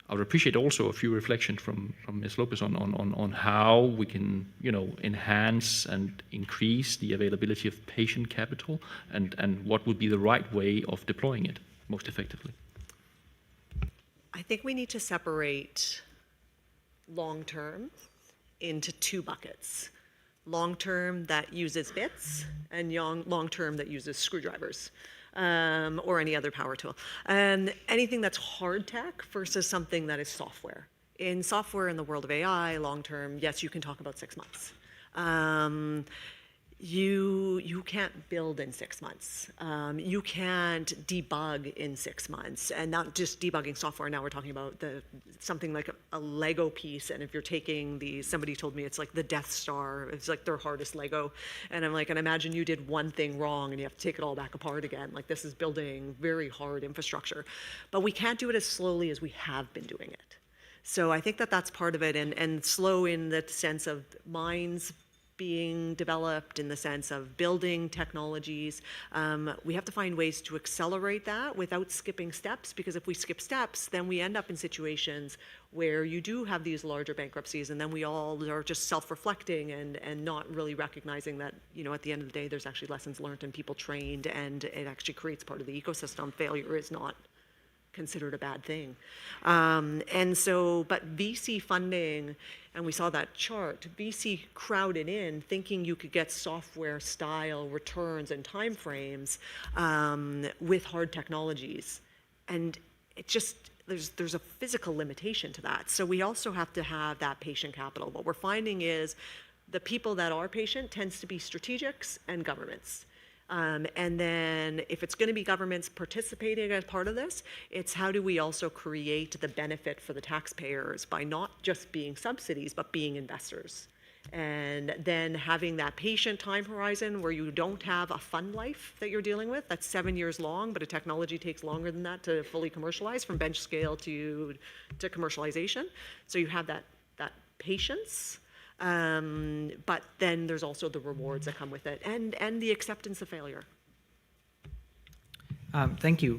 S7: I would appreciate also a few reflections from Ms. Lopez on how we can, enhance and increase the availability of patient capital and what would be the right way of deploying it most effectively.
S4: I think we need to separate long-term into two buckets. Long-term that uses bits and long-term that uses screwdrivers. Or any other power tool. And anything that's hard tech versus something that is software. In software, in the world of AI, long-term, yes, you can talk about 6 months. You can't build in 6 months. You can't debug in 6 months. And not just debugging software, now we're talking about something like a Lego piece. And if you're taking somebody told me it's like the Death Star, it's like their hardest Lego. And I'm like, and imagine you did one thing wrong and you have to take it all back apart again. Like this is building very hard infrastructure. But we can't do it as slowly as we have been doing it. So I think that's part of it, and slow in the sense of minds being developed, in the sense of building technologies. We have to find ways to accelerate that without skipping steps, because if we skip steps, then we end up in situations where you do have these larger bankruptcies, and then we all are just self-reflecting and not really recognizing that, at the end of the day, there's actually lessons learned and people trained, and it actually creates part of the ecosystem. Failure is not considered a bad thing. But VC funding, and we saw that chart, VC crowded in thinking you could get software style returns and timeframes with hard technologies. And it just, there's a physical limitation to that. So we also have to have that patient capital. What we're finding is the people that are patient tends to be strategics and governments. And then if it's going to be governments participating as part of this, it's how do we also create the benefit for the taxpayers by not just being subsidies, but being investors. And then having that patient time horizon where you don't have a fund life that you're dealing with. That's 7 years long, but a technology takes longer than that to fully commercialize, from bench scale to commercialization. So you have that patience. But then there's also the rewards that come with it, and the acceptance of failure.
S1: Thank you.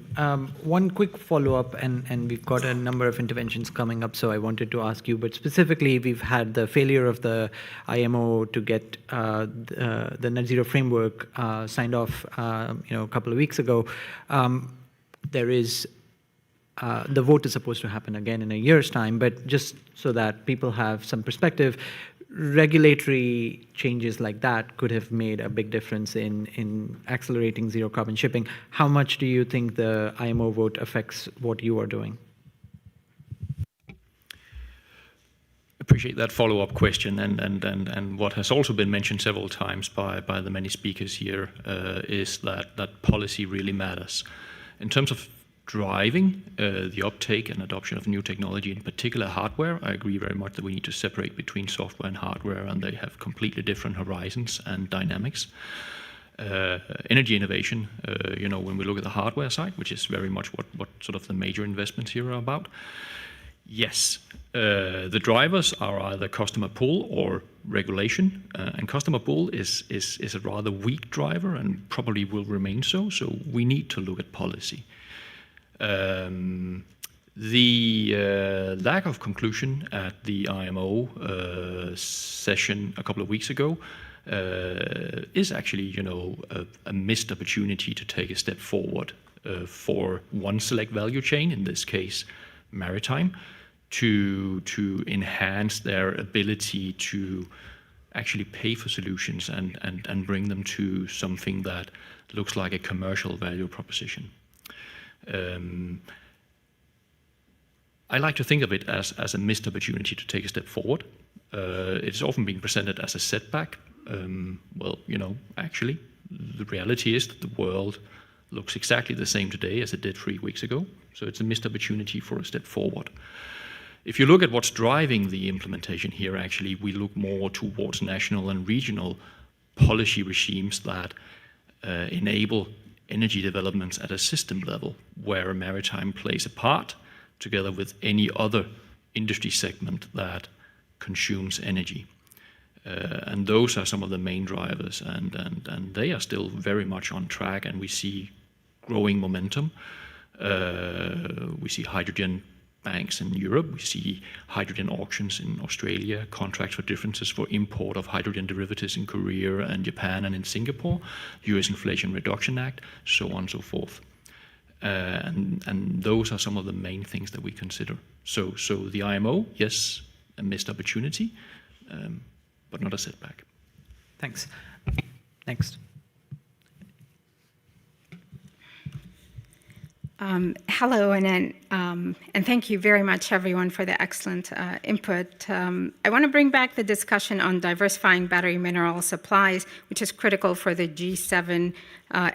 S1: One quick follow-up, and we've got a number of interventions coming up, so I wanted to ask you, but specifically, we've had the failure of the IMO to get the net zero framework signed off, a couple of weeks ago. There is the vote is supposed to happen again in a year's time, but just so that people have some perspective, regulatory changes like that could have made a big difference in accelerating zero carbon shipping. How much do you think the IMO vote affects what you are doing?
S7: Appreciate that follow-up question, and what has also been mentioned several times by the many speakers here is that policy really matters. In terms of driving the uptake and adoption of new technology, in particular hardware, I agree very much that we need to separate between software and hardware, and they have completely different horizons and dynamics. Energy innovation, when we look at the hardware side, which is very much what sort of the major investments here are about, yes, the drivers are either customer pull or regulation, and customer pull is a rather weak driver and probably will remain so we need to look at policy. The lack of conclusion at the IMO session a couple of weeks ago is actually, a missed opportunity to take a step forward for one select value chain, in this case, maritime, to enhance their ability to actually pay for solutions and bring them to something that looks like a commercial value proposition. I like to think of it as a missed opportunity to take a step forward. It's often being presented as a setback. Actually, the reality is that the world looks exactly the same today as it did 3 weeks ago. So it's a missed opportunity for a step forward. If you look at what's driving the implementation here, actually, we look more towards national and regional policy regimes that enable energy developments at a system level, where maritime plays a part together with any other industry segment that consumes energy. And those are some of the main drivers, and they are still very much on track, and we see growing momentum. We see hydrogen banks in Europe, we see hydrogen auctions in Australia, contracts for differences for import of hydrogen derivatives in Korea and Japan and in Singapore, US Inflation Reduction Act, so on and so forth. And those are some of the main things that we consider. So the IMO, yes, a missed opportunity, but not a setback.
S1: Thanks. Next.
S8: Hello, and thank you very much, everyone, for the excellent input. I want to bring back the discussion on diversifying battery mineral supplies, which is critical for the G7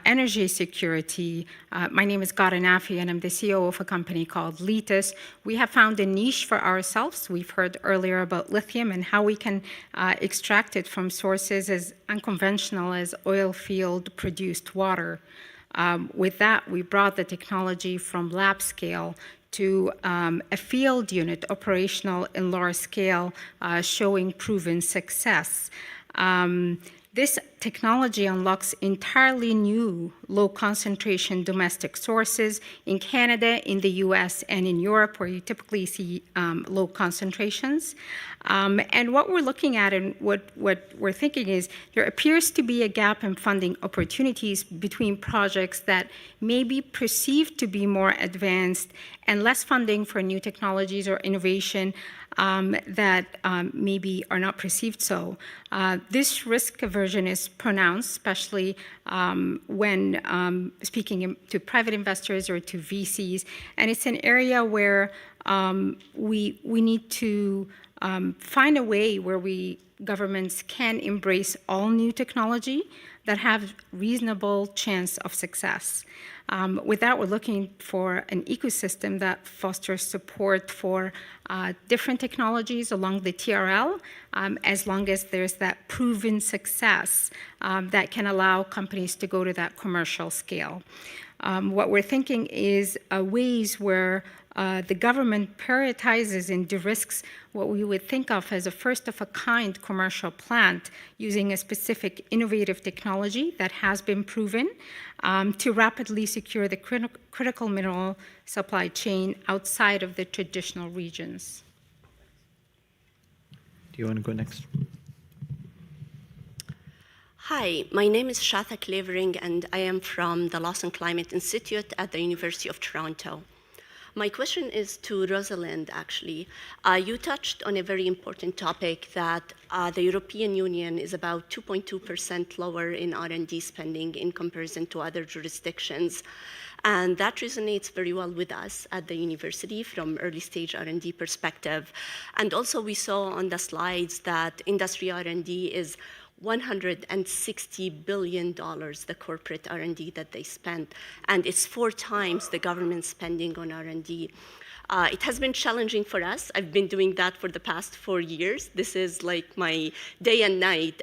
S8: energy security. My name is Gada Nafi, and I'm the CEO of a company called Litis. We have found a niche for ourselves. We've heard earlier about lithium and how we can extract it from sources as unconventional as oil field produced water. With that, we brought the technology from lab scale to a field unit operational in large scale, showing proven success. This technology unlocks entirely new low concentration domestic sources in Canada, in the US, and in Europe, where you typically see low concentrations. And what we're looking at and what we're thinking is there appears to be a gap in funding opportunities between projects that may be perceived to be more advanced and less funding for new technologies or innovation that maybe are not perceived so. This risk aversion is pronounced, especially when speaking to private investors or to VCs, and it's an area where we need to find a way where governments can embrace all new technology that have reasonable chance of success. With that, we're looking for an ecosystem that fosters support for different technologies along the TRL, as long as there's that proven success that can allow companies to go to that commercial scale. What we're thinking is ways where the government prioritizes and de-risks what we would think of as a first-of-a-kind commercial plant using a specific innovative technology that has been proven to rapidly secure the critical mineral supply chain outside of the traditional regions.
S1: Do you want to go next?
S9: Hi, my name is Shatha Clavering, and I am from the Loss and Climate Institute at the University of Toronto. My question is to Rosalind, actually. You touched on a very important topic that the European Union is about 2.2% lower in R&D spending in comparison to other jurisdictions. And that resonates very well with us at the university from early stage R&D perspective. And also we saw on the slides that industry R&D is $160 billion, the corporate R&D that they spent, and it's 4 times the government spending on R&D. It has been challenging for us. I've been doing that for the past 4 years. This is like my day and night.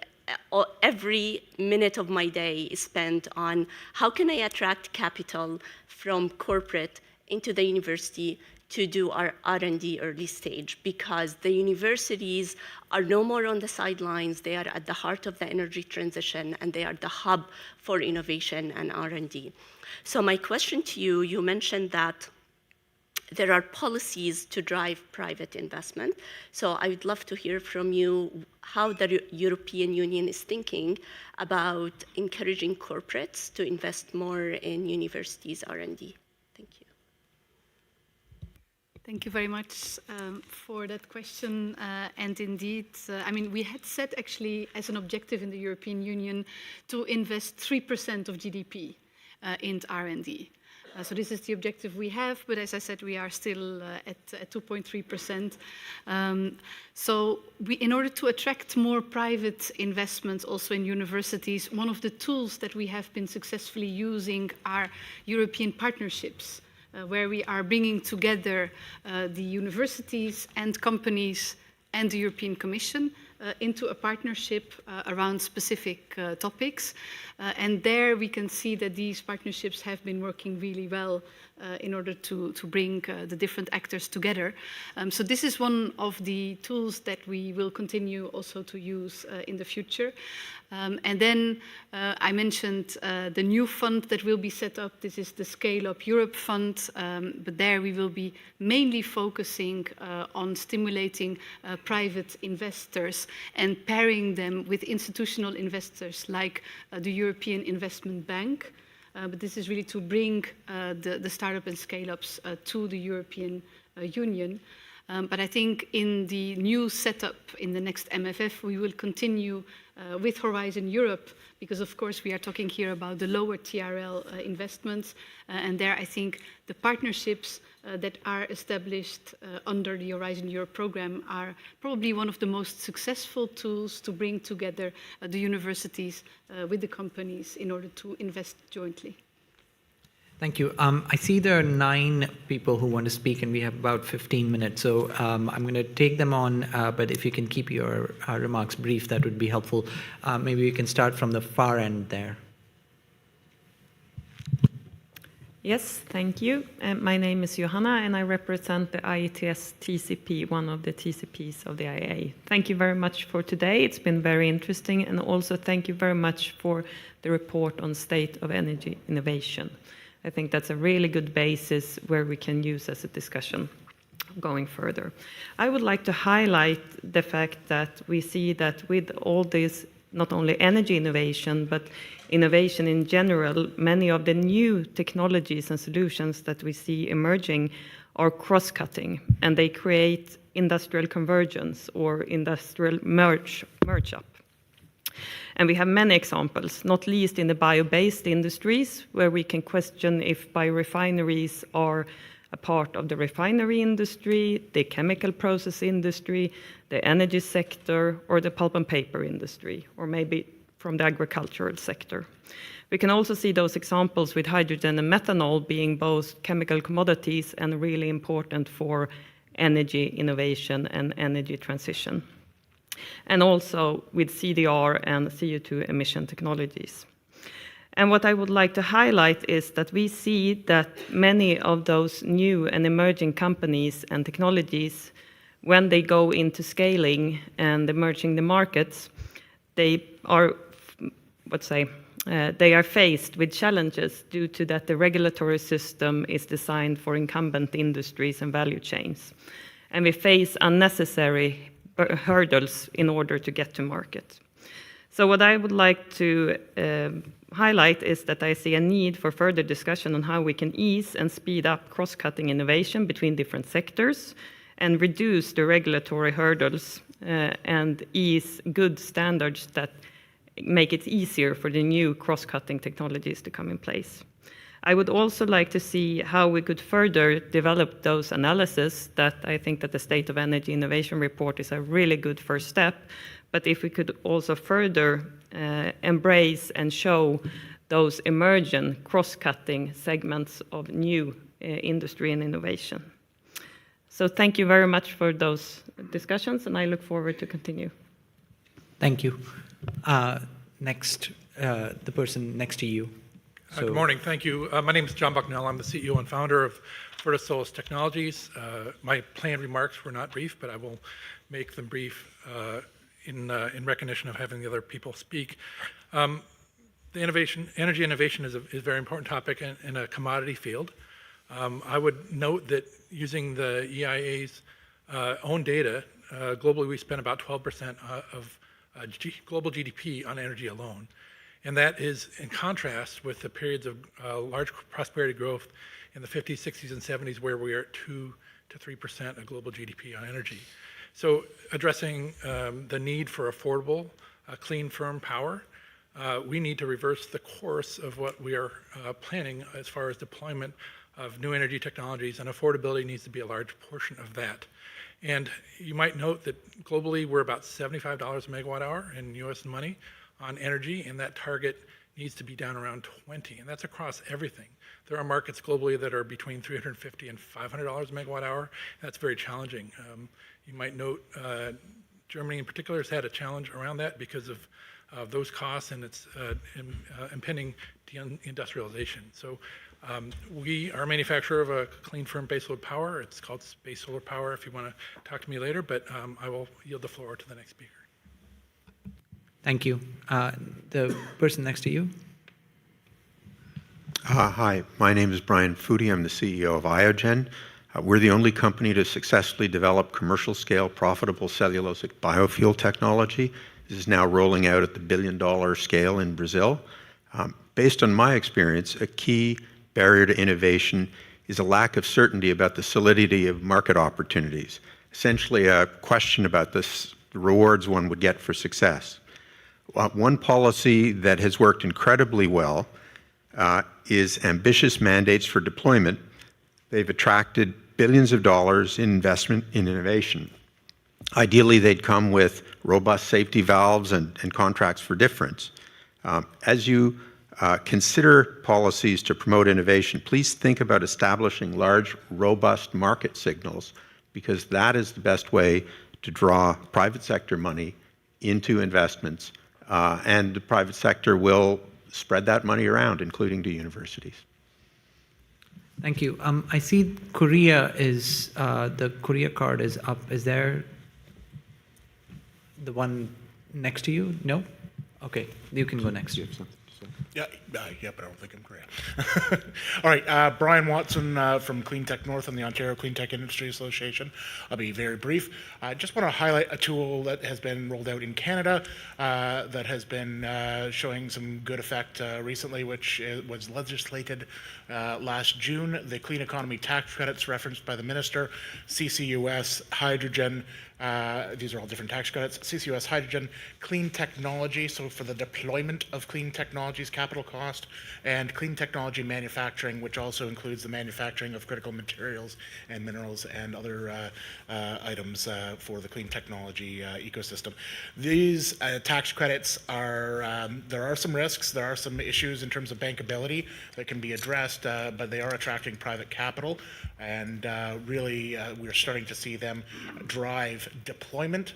S9: Every minute of my day is spent on how can I attract capital from corporate into the university to do our R&D early stage, because the universities are no more on the sidelines. They are at the heart of the energy transition, and they are the hub for innovation and R&D. So my question to you, you mentioned that there are policies to drive private investment. So I would love to hear from you how the European Union is thinking about encouraging corporates to invest more in universities' R&D. Thank you.
S3: Thank you very much for that question. And indeed, I mean, we had set actually as an objective in the European Union to invest 3% of GDP in R&D. So this is the objective we have, but as I said, we are still at 2.3%. So in order to attract more private investments also in universities, one of the tools that we have been successfully using are European partnerships, where we are bringing together the universities and companies and the European Commission into a partnership around specific topics. And there we can see that these partnerships have been working really well in order to bring the different actors together. So this is one of the tools that we will continue also to use in the future. And then I mentioned the new fund that will be set up. This is the Scale Up Europe Fund, but there we will be mainly focusing on stimulating private investors and pairing them with institutional investors like the European Investment Bank. But this is really to bring the startup and scale-ups to the European Union. But I think in the new setup in the next MFF, we will continue with Horizon Europe, because of course we are talking here about the lower TRL investments. And there I think the partnerships that are established under the Horizon Europe program are probably one of the most successful tools to bring together the universities with the companies in order to invest jointly.
S1: Thank you. I see there are 9 people who want to speak, and we have about 15 minutes. So I'm going to take them on, but if you can keep your remarks brief, that would be helpful. Maybe we can start from the far end there.
S10: Yes, thank you. My name is Johanna, and I represent the IETS TCP, one of the TCPs of the IEA. Thank you very much for today. It's been very interesting, and also thank you very much for the report on state of energy innovation. I think that's a really good basis where we can use as a discussion going further. I would like to highlight the fact that we see that with all this, not only energy innovation, but innovation in general, many of the new technologies and solutions that we see emerging are cross-cutting, and they create industrial convergence or industrial merge-up. And we have many examples, not least in the bio-based industries, where we can question if biorefineries are a part of the refinery industry, the chemical process industry, the energy sector, or the pulp and paper industry, or maybe from the agricultural sector. We can also see those examples with hydrogen and methanol being both chemical commodities and really important for energy innovation and energy transition. And also with CDR and CO2 emission technologies. And what I would like to highlight is that we see that many of those new and emerging companies and technologies, when they go into scaling and emerging the markets, they are, they are faced with challenges due to that the regulatory system is designed for incumbent industries and value chains. And we face unnecessary hurdles in order to get to market. So what I would like to highlight is that I see a need for further discussion on how we can ease and speed up cross-cutting innovation between different sectors and reduce the regulatory hurdles and ease good standards that make it easier for the new cross-cutting technologies to come in place. I would also like to see how we could further develop those analyses that I think that the State of Energy Innovation Report is a really good first step, but if we could also further embrace and show those emergent cross-cutting segments of new industry and innovation. So thank you very much for those discussions, and I look forward to continue.
S1: Thank you. Next, the person next to you.
S11: Good morning. Thank you. My name is John Bucknell. I'm the CEO and founder of Vertisolis Technologies. My planned remarks were not brief, but I will make them brief in recognition of having the other people speak. The energy innovation is a very important topic in a commodity field. I would note that using the EIA's own data, globally we spend about 12% of global GDP on energy alone. And that is in contrast with the periods of large prosperity growth in the 50s, 60s, and 70s, where we are at 2 to 3% of global GDP on energy. So addressing the need for affordable, clean, firm power, we need to reverse the course of what we are planning as far as deployment of new energy technologies, and affordability needs to be a large portion of that. And you might note that globally we're about $75 a megawatt hour in US money on energy, and that target needs to be down around 20, and that's across everything. There are markets globally that are between $350 and $500 a megawatt hour. That's very challenging. You might note Germany in particular has had a challenge around that because of those costs and its impending deindustrialization. So we are a manufacturer of a clean, firm baseload power. It's called Space Solar Power if you want to talk to me later, but I will yield the floor to the next speaker.
S1: Thank you. The person next to you.
S12: Hi, my name is Brian Foodie. I'm the CEO of Iogen. We're the only company to successfully develop commercial-scale, profitable cellulosic biofuel technology. This is now rolling out at the billion-dollar scale in Brazil. Based on my experience, a key barrier to innovation is a lack of certainty about the solidity of market opportunities, essentially a question about the rewards one would get for success. One policy that has worked incredibly well is ambitious mandates for deployment. They've attracted billions of dollars in investment in innovation. Ideally, they'd come with robust safety valves and contracts for difference. As you consider policies to promote innovation, please think about establishing large, robust market signals, because that is the best way to draw private sector money into investments, and the private sector will spread that money around, including to universities.
S1: Thank you. I see Korea is, the Korea card is up. Is there the one next to you? No? Okay, you can go next.
S13: Yeah, but I don't think I'm Korea. All right, Brian Watson from Clean Tech North and the Ontario Clean Tech Industry Association. I'll be very brief. I just want to highlight a tool that has been rolled out in Canada that has been showing some good effect recently, which was legislated last June. The Clean Economy Tax Credits referenced by the Minister, CCUS, hydrogen, These are all different tax credits. CCUS hydrogen, clean technology, so for the deployment of clean technologies, capital cost, and clean technology manufacturing, which also includes the manufacturing of critical materials and minerals and other items for the clean technology ecosystem. These tax credits are, there are some risks, there are some issues in terms of bankability that can be addressed, but they are attracting private capital, and really we're starting to see them drive deployment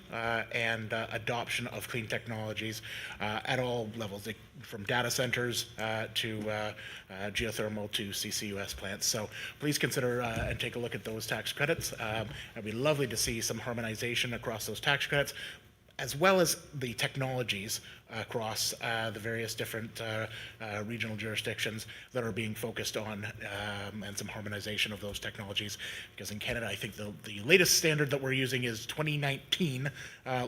S13: and adoption of clean technologies at all levels, from data centers to geothermal to CCUS plants. So please consider and take a look at those tax credits. It'd be lovely to see some harmonization across those tax credits, as well as the technologies across the various different regional jurisdictions that are being focused on, and some harmonization of those technologies. Because in Canada, I think the latest standard that we're using is 2019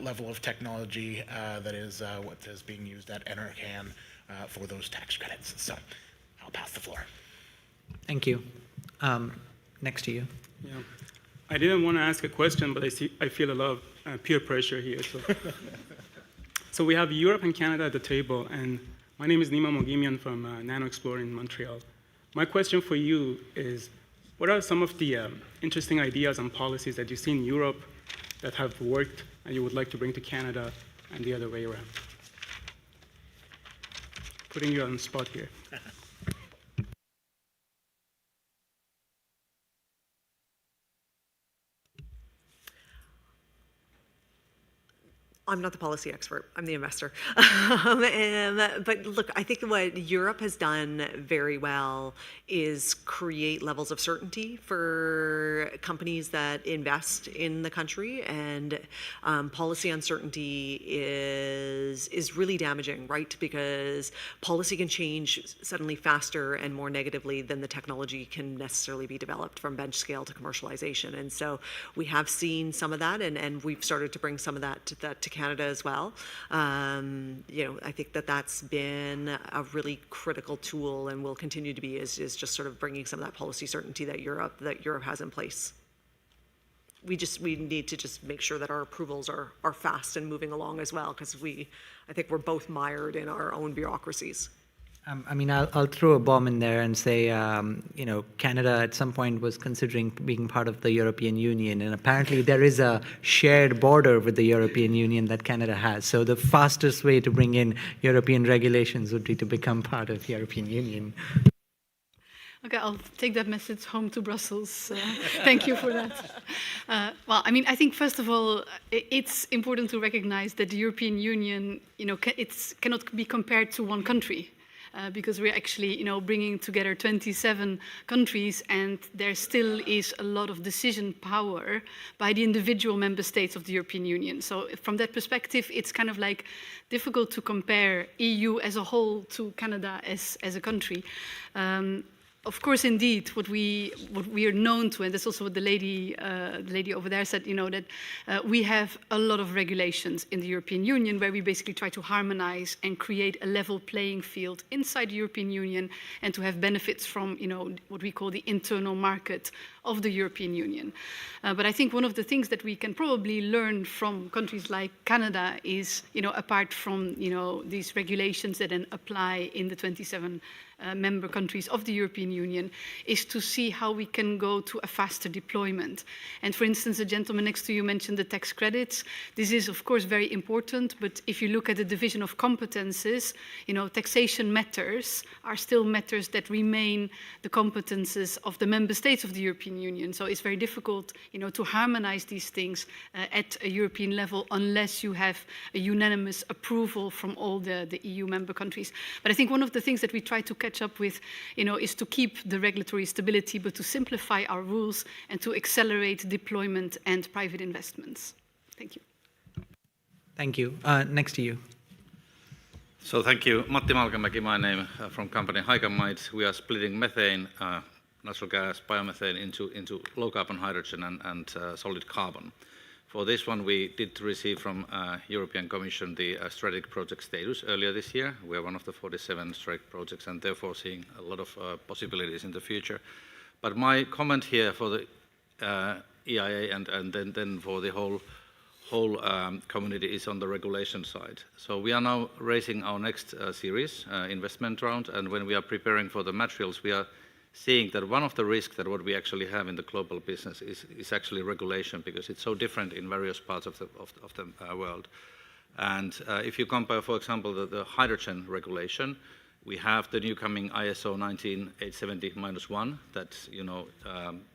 S13: level of technology that is what is being used at NRCan for those tax credits. So I'll pass the floor.
S1: Thank you. Next to you.
S14: Yeah. I didn't want to ask a question, but I feel a lot of peer pressure here. So. So we have Europe and Canada at the table, and my name is Nima Mogimian from Nano Explorer in Montreal. My question for you is, what are some of the interesting ideas and policies that you see in Europe that have worked and you would like to bring to Canada and the other way around? Putting you on the spot here.
S4: I'm not the policy expert, I'm the investor. But look, I think what Europe has done very well is create levels of certainty for companies that invest in the country, and policy uncertainty is really damaging, right? Because policy can change suddenly faster and more negatively than the technology can necessarily be developed from bench scale to commercialization. And so we have seen some of that, and we've started to bring some of that to Canada as well. You know, I think that that's been a really critical tool, and will continue to be, is just sort of bringing some of that policy certainty that Europe has in place. We need to just make sure that our approvals are fast and moving along as well, because I think we're both mired in our own bureaucracies.
S1: I mean, I'll throw a bomb in there and say, you know, Canada at some point was considering being part of the European Union, and apparently there is a shared border with the European Union that Canada has. So the fastest way to bring in European regulations would be to become part of the European Union.
S3: Okay, I'll take that message home to Brussels. Thank you for that. Well, I mean, I think first of all, it's important to recognize that the European Union, you know, cannot be compared to one country. Because we're actually, you know, bringing together 27 countries, and there still is a lot of decision power by the individual member states of the European Union. So from that perspective, it's kind of like difficult to compare EU as a whole to Canada as a country. Of course, indeed, what we are known to, and that's also what the lady over there said, you know, that we have a lot of regulations in the European Union where we basically try to harmonize and create a level playing field inside the European Union, and to have benefits from, you know, what we call the internal market of the European Union. But I think one of the things that we can probably learn from countries like Canada is, you know, apart from, you know, these regulations that then apply in the 27 member countries of the European Union, is to see how we can go to a faster deployment. And for instance, the gentleman next to you mentioned the tax credits. This is of course very important, but if you look at the division of competences, you know, taxation matters are still matters that remain the competences of the member states of the European Union. So it's very difficult, you know, to harmonize these things at a European level unless you have a unanimous approval from all the EU member countries. But I think one of the things that we try to catch up with, you know, is to keep the regulatory stability, but to simplify our rules and to accelerate deployment and private investments. Thank you.
S1: Thank you. Next to you.
S15: So thank you. Matti Malkamäki, my name, from company Hycamite. We are splitting methane, natural gas, biomethane into low carbon hydrogen and solid carbon. For this one, we did receive from European Commission the strategic project status earlier this year. We are one of the 47 strategic projects, and therefore seeing a lot of possibilities in the future. But my comment here for the EIA and then for the whole whole community is on the regulation side. So we are now raising our next series investment round, and when we are preparing for the materials, we are seeing that one of the risks that what we actually have in the global business is actually regulation, because it's so different in various parts of the world. And if you compare, for example, the hydrogen regulation, we have the new coming ISO 19870-1 that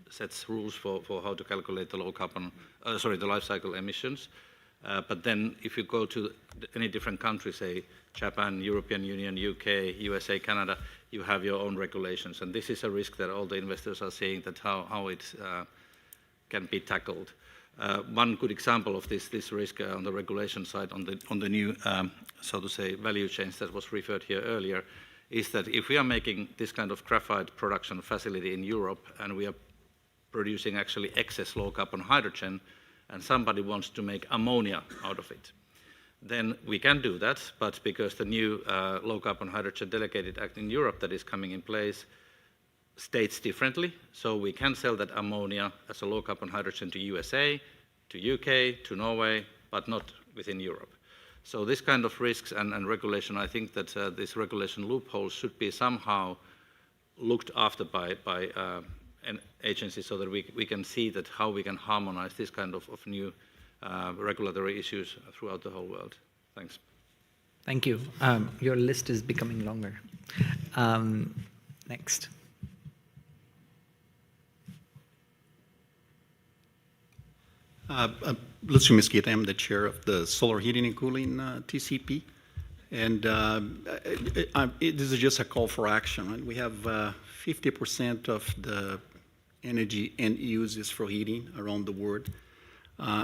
S15: sets rules for how to calculate the the life cycle emissions. But then if you go to any different country, say Japan, European Union, UK, USA, Canada, you have your own regulations. And this is a risk that all the investors are seeing, that how it can be tackled. One good example of this risk on the regulation side, on the new, so to say, value chains that was referred here earlier, is that if we are making this kind of graphite production facility in Europe and we are producing actually excess low carbon hydrogen, and somebody wants to make ammonia out of it, then we can do that. But because the new low carbon hydrogen delegated act in Europe that is coming in place states differently, so we can sell that ammonia as a low carbon hydrogen to USA, to UK, to Norway, but not within Europe. So this kind of risks and regulation, I think that this regulation loophole should be somehow looked after by an agency, so that we can see that how we can harmonize this kind of new regulatory issues throughout the whole world. Thanks.
S1: Thank you. Your list is becoming longer. Next.
S16: Lucio Mesquita, I'm the chair of the Solar Heating and Cooling TCP. And this is just a call for action. We have 50% of the energy end uses for heating around the world.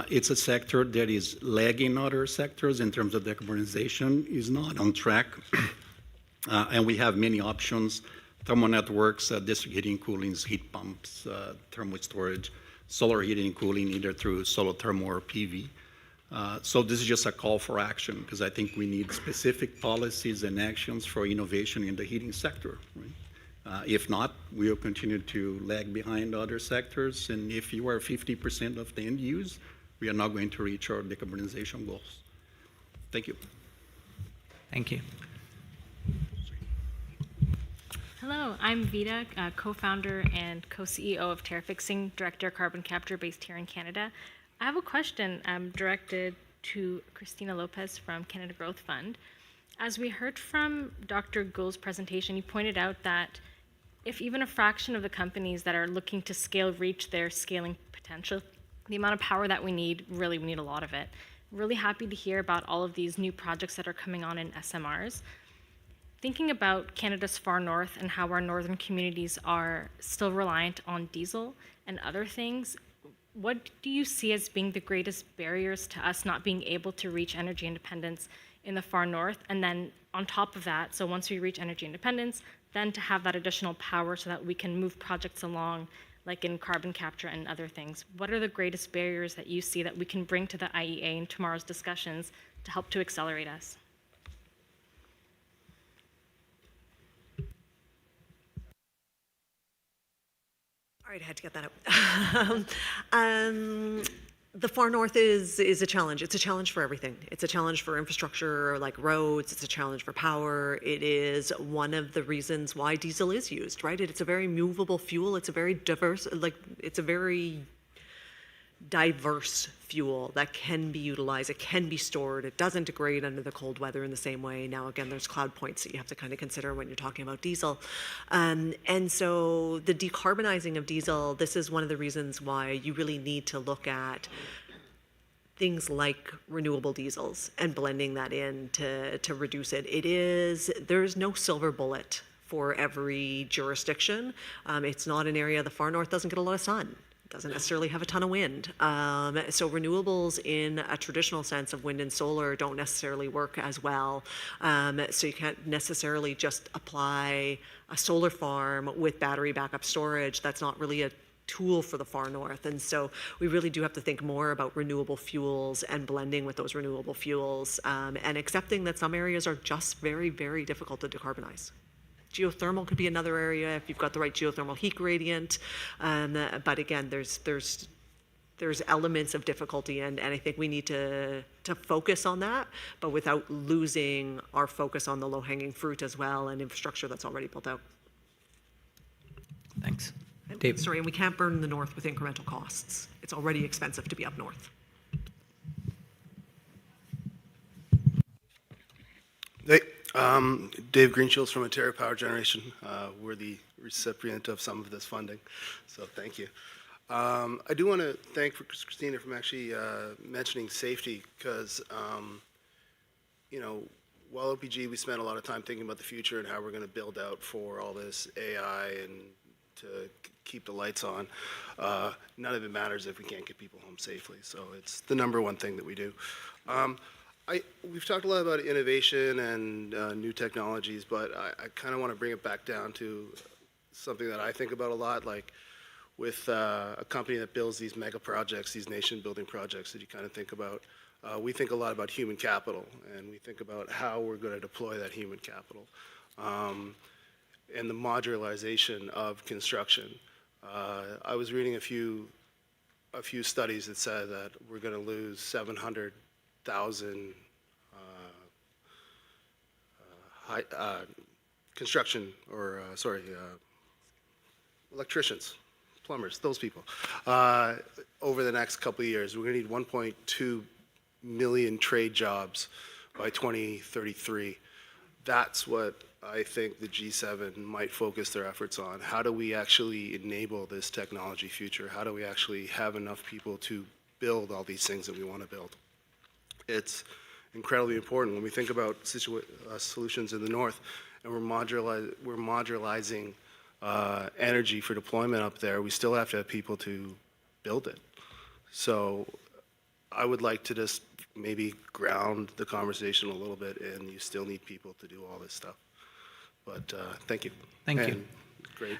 S16: It's a sector that is lagging other sectors in terms of decarbonization, is not on track. And we have many options: thermal networks, district heating, cooling, heat pumps, thermal storage, solar heating and cooling, either through solar thermal or PV. So this is just a call for action, because I think we need specific policies and actions for innovation in the heating sector. Right? If not, we will continue to lag behind other sectors. And if you are 50% of the end use, we are not going to reach our decarbonization goals. Thank you.
S1: Thank you.
S17: Hello, I'm Vita, co-founder and co-CEO of TerraFixing, Director of Carbon Capture based here in Canada. I have a question directed to Christina Lopez from Canada Growth Fund. As we heard from Dr. Gul's presentation, you pointed out that if even a fraction of the companies that are looking to scale reach their scaling potential, the amount of power that we need, really we need a lot of it. Really happy to hear about all of these new projects that are coming on in SMRs. Thinking about Canada's far north and how our northern communities are still reliant on diesel and other things, what do you see as being the greatest barriers to us not being able to reach energy independence in the far north? And then on top of that, so once we reach energy independence, then to have that additional power so that we can move projects along, like in carbon capture and other things. What are the greatest barriers that you see that we can bring to the IEA in tomorrow's discussions to help to accelerate us?
S4: All right, I had to get that out. The far north is a challenge. It's a challenge for everything. It's a challenge for infrastructure like roads. It's a challenge for power. It is one of the reasons why diesel is used, right? It's a very movable fuel. It's a very diverse, diverse fuel that can be utilized. It can be stored. It doesn't degrade under the cold weather in the same way. Now, again, there's cloud points that you have to kind of consider when you're talking about diesel. And so the decarbonizing of diesel, this is one of the reasons why you really need to look at things like renewable diesels and blending that in to reduce it. There's no silver bullet for every jurisdiction. It's not an area, the far north doesn't get a lot of sun. Doesn't necessarily have a ton of wind. So renewables in a traditional sense of wind and solar don't necessarily work as well. So you can't necessarily just apply a solar farm with battery backup storage. That's not really a tool for the far north. And so we really do have to think more about renewable fuels and blending with those renewable fuels and accepting that some areas are just very, very difficult to decarbonize. Geothermal could be another area if you've got the right geothermal heat gradient. But again, there's there's elements of difficulty, and I think we need to focus on that, but without losing our focus on the low-hanging fruit as well and infrastructure that's already built out.
S1: Thanks.
S4: Dave. Sorry, and we can't burn the north with incremental costs. It's already expensive to be up north.
S18: Hey, Dave Greenshields from Ontario Power Generation. We're the recipient of some of this funding, so thank you. I do want to thank Christina for actually mentioning safety, because, you know, while OPG, we spent a lot of time thinking about the future and how we're going to build out for all this AI and to keep the lights on. None of it matters if we can't get people home safely, so it's the #1 thing that we do. We've talked a lot about innovation and new technologies, but I kind of want to bring it back down to something that I think about a lot, like with a company that builds these mega projects, these nation-building projects that you kind of think about. We think a lot about human capital, and we think about how we're going to deploy that human capital, and the modularization of construction. I was reading a few studies that said that we're going to lose 700,000 construction, or electricians, plumbers, those people, over the next couple of years. We're going to need 1.2 million trade jobs by 2033. That's what I think the G7 might focus their efforts on. How do we actually enable this technology future? How do we actually have enough people to build all these things that we want to build? It's incredibly important when we think about solutions in the north, and we're modularizing energy for deployment up there. We still have to have people to build it. So I would like to just maybe ground the conversation a little bit, and you still need people to do all this stuff. But thank you.
S1: Thank you.
S18: Great.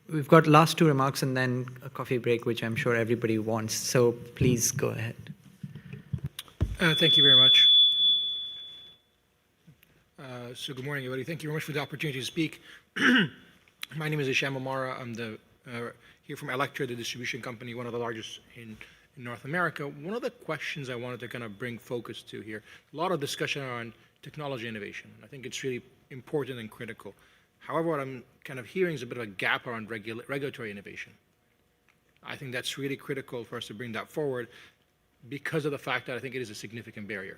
S1: We've got last 2 remarks and then a coffee break, which I'm sure everybody wants. So please go ahead.
S19: Thank you very much. So good morning, everybody. Thank you very much for the opportunity to speak. My name is Isham Amara. I'm here from Electra, the distribution company, one of the largest in North America. One of the questions I wanted to kind of bring focus to here, a lot of discussion on technology innovation. I think it's really important and critical. However, what I'm kind of hearing is a bit of a gap around regulatory innovation. I think that's really critical for us to bring that forward, because of the fact that I think it is a significant barrier.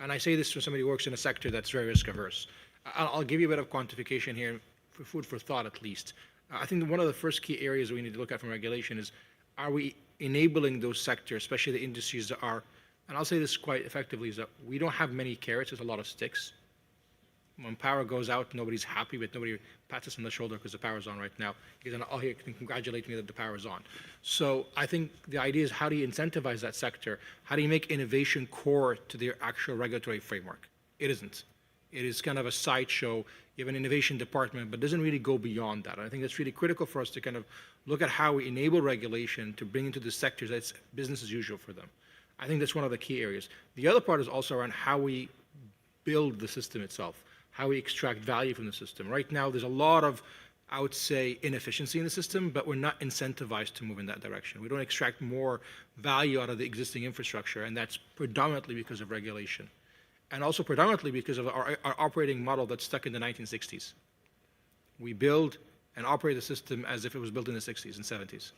S19: And I say this for somebody who works in a sector that's very risk averse. I'll give you a bit of quantification here, for food for thought at least. I think one of the first key areas we need to look at from regulation is, are we enabling those sectors, especially the industries that are, and I'll say this quite effectively, is that we don't have many carrots, there's a lot of sticks. When power goes out, nobody's happy, but nobody pats us on the shoulder because the power's on right now. Because oh, he can congratulate me that the power's on. So I think the idea is, how do you incentivize that sector? How do you make innovation core to their actual regulatory framework? It isn't. It is kind of a sideshow. You have an innovation department, but it doesn't really go beyond that. And I think that's really critical for us to kind of look at how we enable regulation to bring into the sectors that's business as usual for them. I think that's one of the key areas. The other part is also around how we build the system itself, how we extract value from the system. Right now, there's a lot of, I would say, inefficiency in the system, but we're not incentivized to move in that direction. We don't extract more value out of the existing infrastructure, and that's predominantly because of regulation. And also predominantly because of our operating model that's stuck in the 1960s. We build and operate the system as if it was built in the 60s and 70s.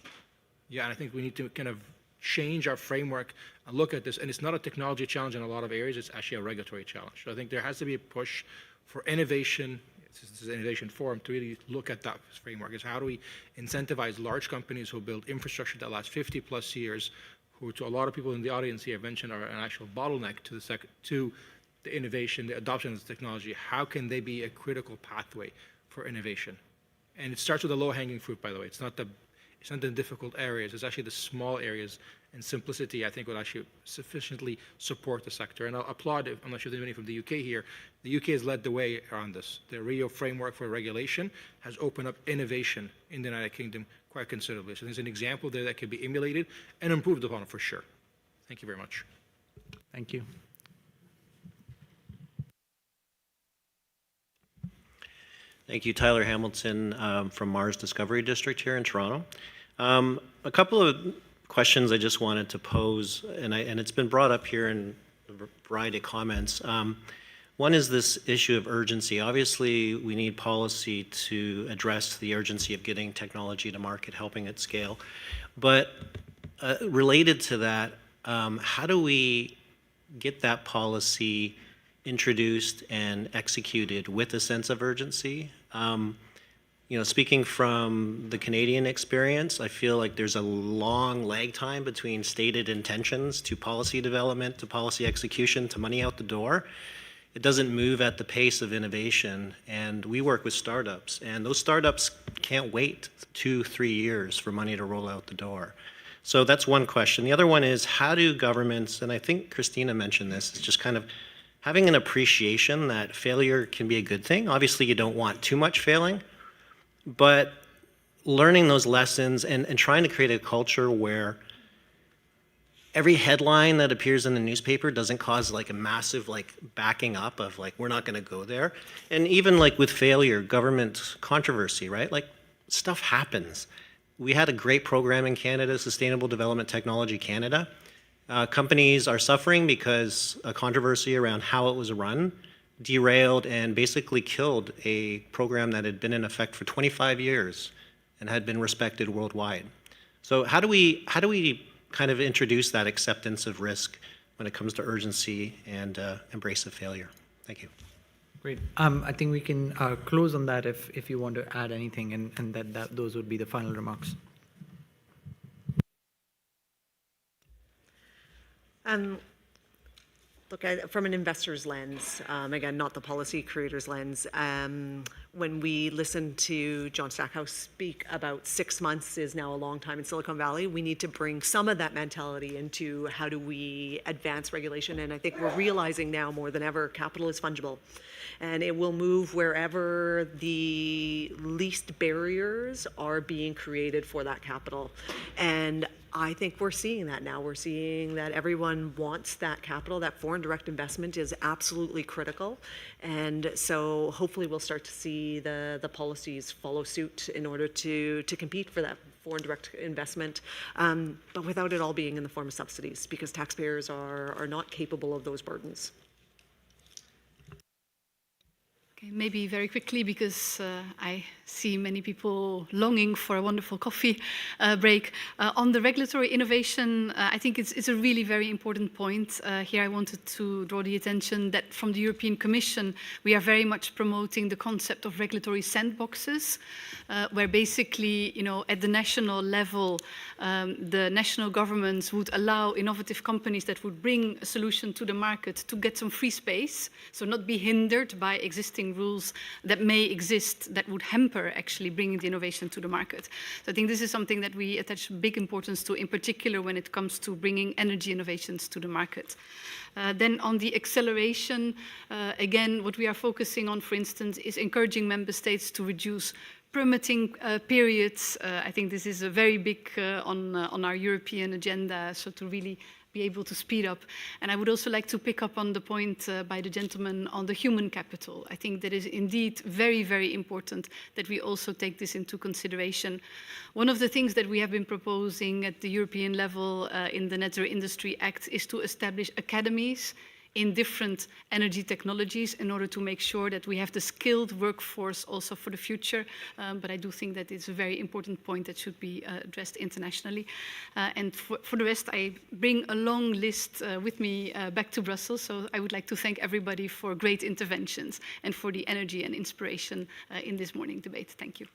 S19: Yeah, and I think we need to kind of change our framework and look at this. And it's not a technology challenge in a lot of areas, it's actually a regulatory challenge. So I think there has to be a push for innovation, this is an innovation forum, to really look at that framework. Is how do we incentivize large companies who build infrastructure that lasts 50 plus years, who to a lot of people in the audience here mentioned are an actual bottleneck to the innovation, the adoption of this technology. How can they be a critical pathway for innovation? And it starts with the low-hanging fruit, by the way. It's not the difficult areas. It's actually the small areas, and simplicity, I think, will actually sufficiently support the sector. And I'll applaud, I'm not sure there's many from the UK here, the UK has led the way around this. The Rio framework for regulation has opened up innovation in the United Kingdom quite considerably. So there's an example there that could be emulated and improved upon for sure. Thank you very much.
S1: Thank you.
S20: Thank you, Tyler Hamilton from Mars Discovery District here in Toronto. A couple of questions I just wanted to pose, and it's been brought up here in a variety of comments. One is this issue of urgency. Obviously, we need policy to address the urgency of getting technology to market, helping it scale. But related to that, how do we get that policy introduced and executed with a sense of urgency? You know, speaking from the Canadian experience, I feel like there's a long lag time between stated intentions to policy development, to policy execution, to money out the door. It doesn't move at the pace of innovation, and we work with startups, and those startups can't wait 2-3 years for money to roll out the door. So that's one question. The other one is, how do governments, and I think Christina mentioned this, is just kind of having an appreciation that failure can be a good thing. Obviously, you don't want too much failing, but learning those lessons and trying to create a culture where every headline that appears in the newspaper doesn't cause like a massive like backing up of like, we're not going to go there. And even like with failure, government controversy, right? Like stuff happens. We had a great program in Canada, Sustainable Development Technology Canada. Companies are suffering because a controversy around how it was run derailed and basically killed a program that had been in effect for 25 years and had been respected worldwide. So how do we kind of introduce that acceptance of risk when it comes to urgency and embrace of failure? Thank you.
S1: Great. I think we can close on that if you want to add anything, and that those would be the final remarks.
S4: Look, from an investor's lens, again, not the policy creator's lens, when we listen to John Stackhouse speak about 6 months is now a long time in Silicon Valley, we need to bring some of that mentality into how do we advance regulation. And I think we're realizing now more than ever, capital is fungible. And it will move wherever the least barriers are being created for that capital. And I think we're seeing that now. We're seeing that everyone wants that capital. That foreign direct investment is absolutely critical. And so hopefully we'll start to see the policies follow suit in order to compete for that foreign direct investment, but without it all being in the form of subsidies, because taxpayers are not capable of those burdens.
S3: Maybe very quickly, because I see many people longing for a wonderful coffee break. On the regulatory innovation, I think it's a really very important point. Here I wanted to draw the attention that from the European Commission, we are very much promoting the concept of regulatory sandboxes, where basically, you know, at the national level, the national governments would allow innovative companies that would bring a solution to the market to get some free space, so not be hindered by existing rules that may exist that would hamper actually bringing the innovation to the market. So I think this is something that we attach big importance to, in particular when it comes to bringing energy innovations to the market. Then on the acceleration, again, what we are focusing on, for instance, is encouraging member states to reduce permitting periods. I think this is a very big on our European agenda, so to really be able to speed up. And I would also like to pick up on the point by the gentleman on the human capital. I think that is indeed very, very important that we also take this into consideration. One of the things that we have been proposing at the European level in the Net Zero Industry Act is to establish academies in different energy technologies in order to make sure that we have the skilled workforce also for the future. But I do think that it's a very important point that should be addressed internationally. And for the rest, I bring a long list with me back to Brussels. So I would like to thank everybody for great interventions and for the energy and inspiration in this morning debate. Thank you.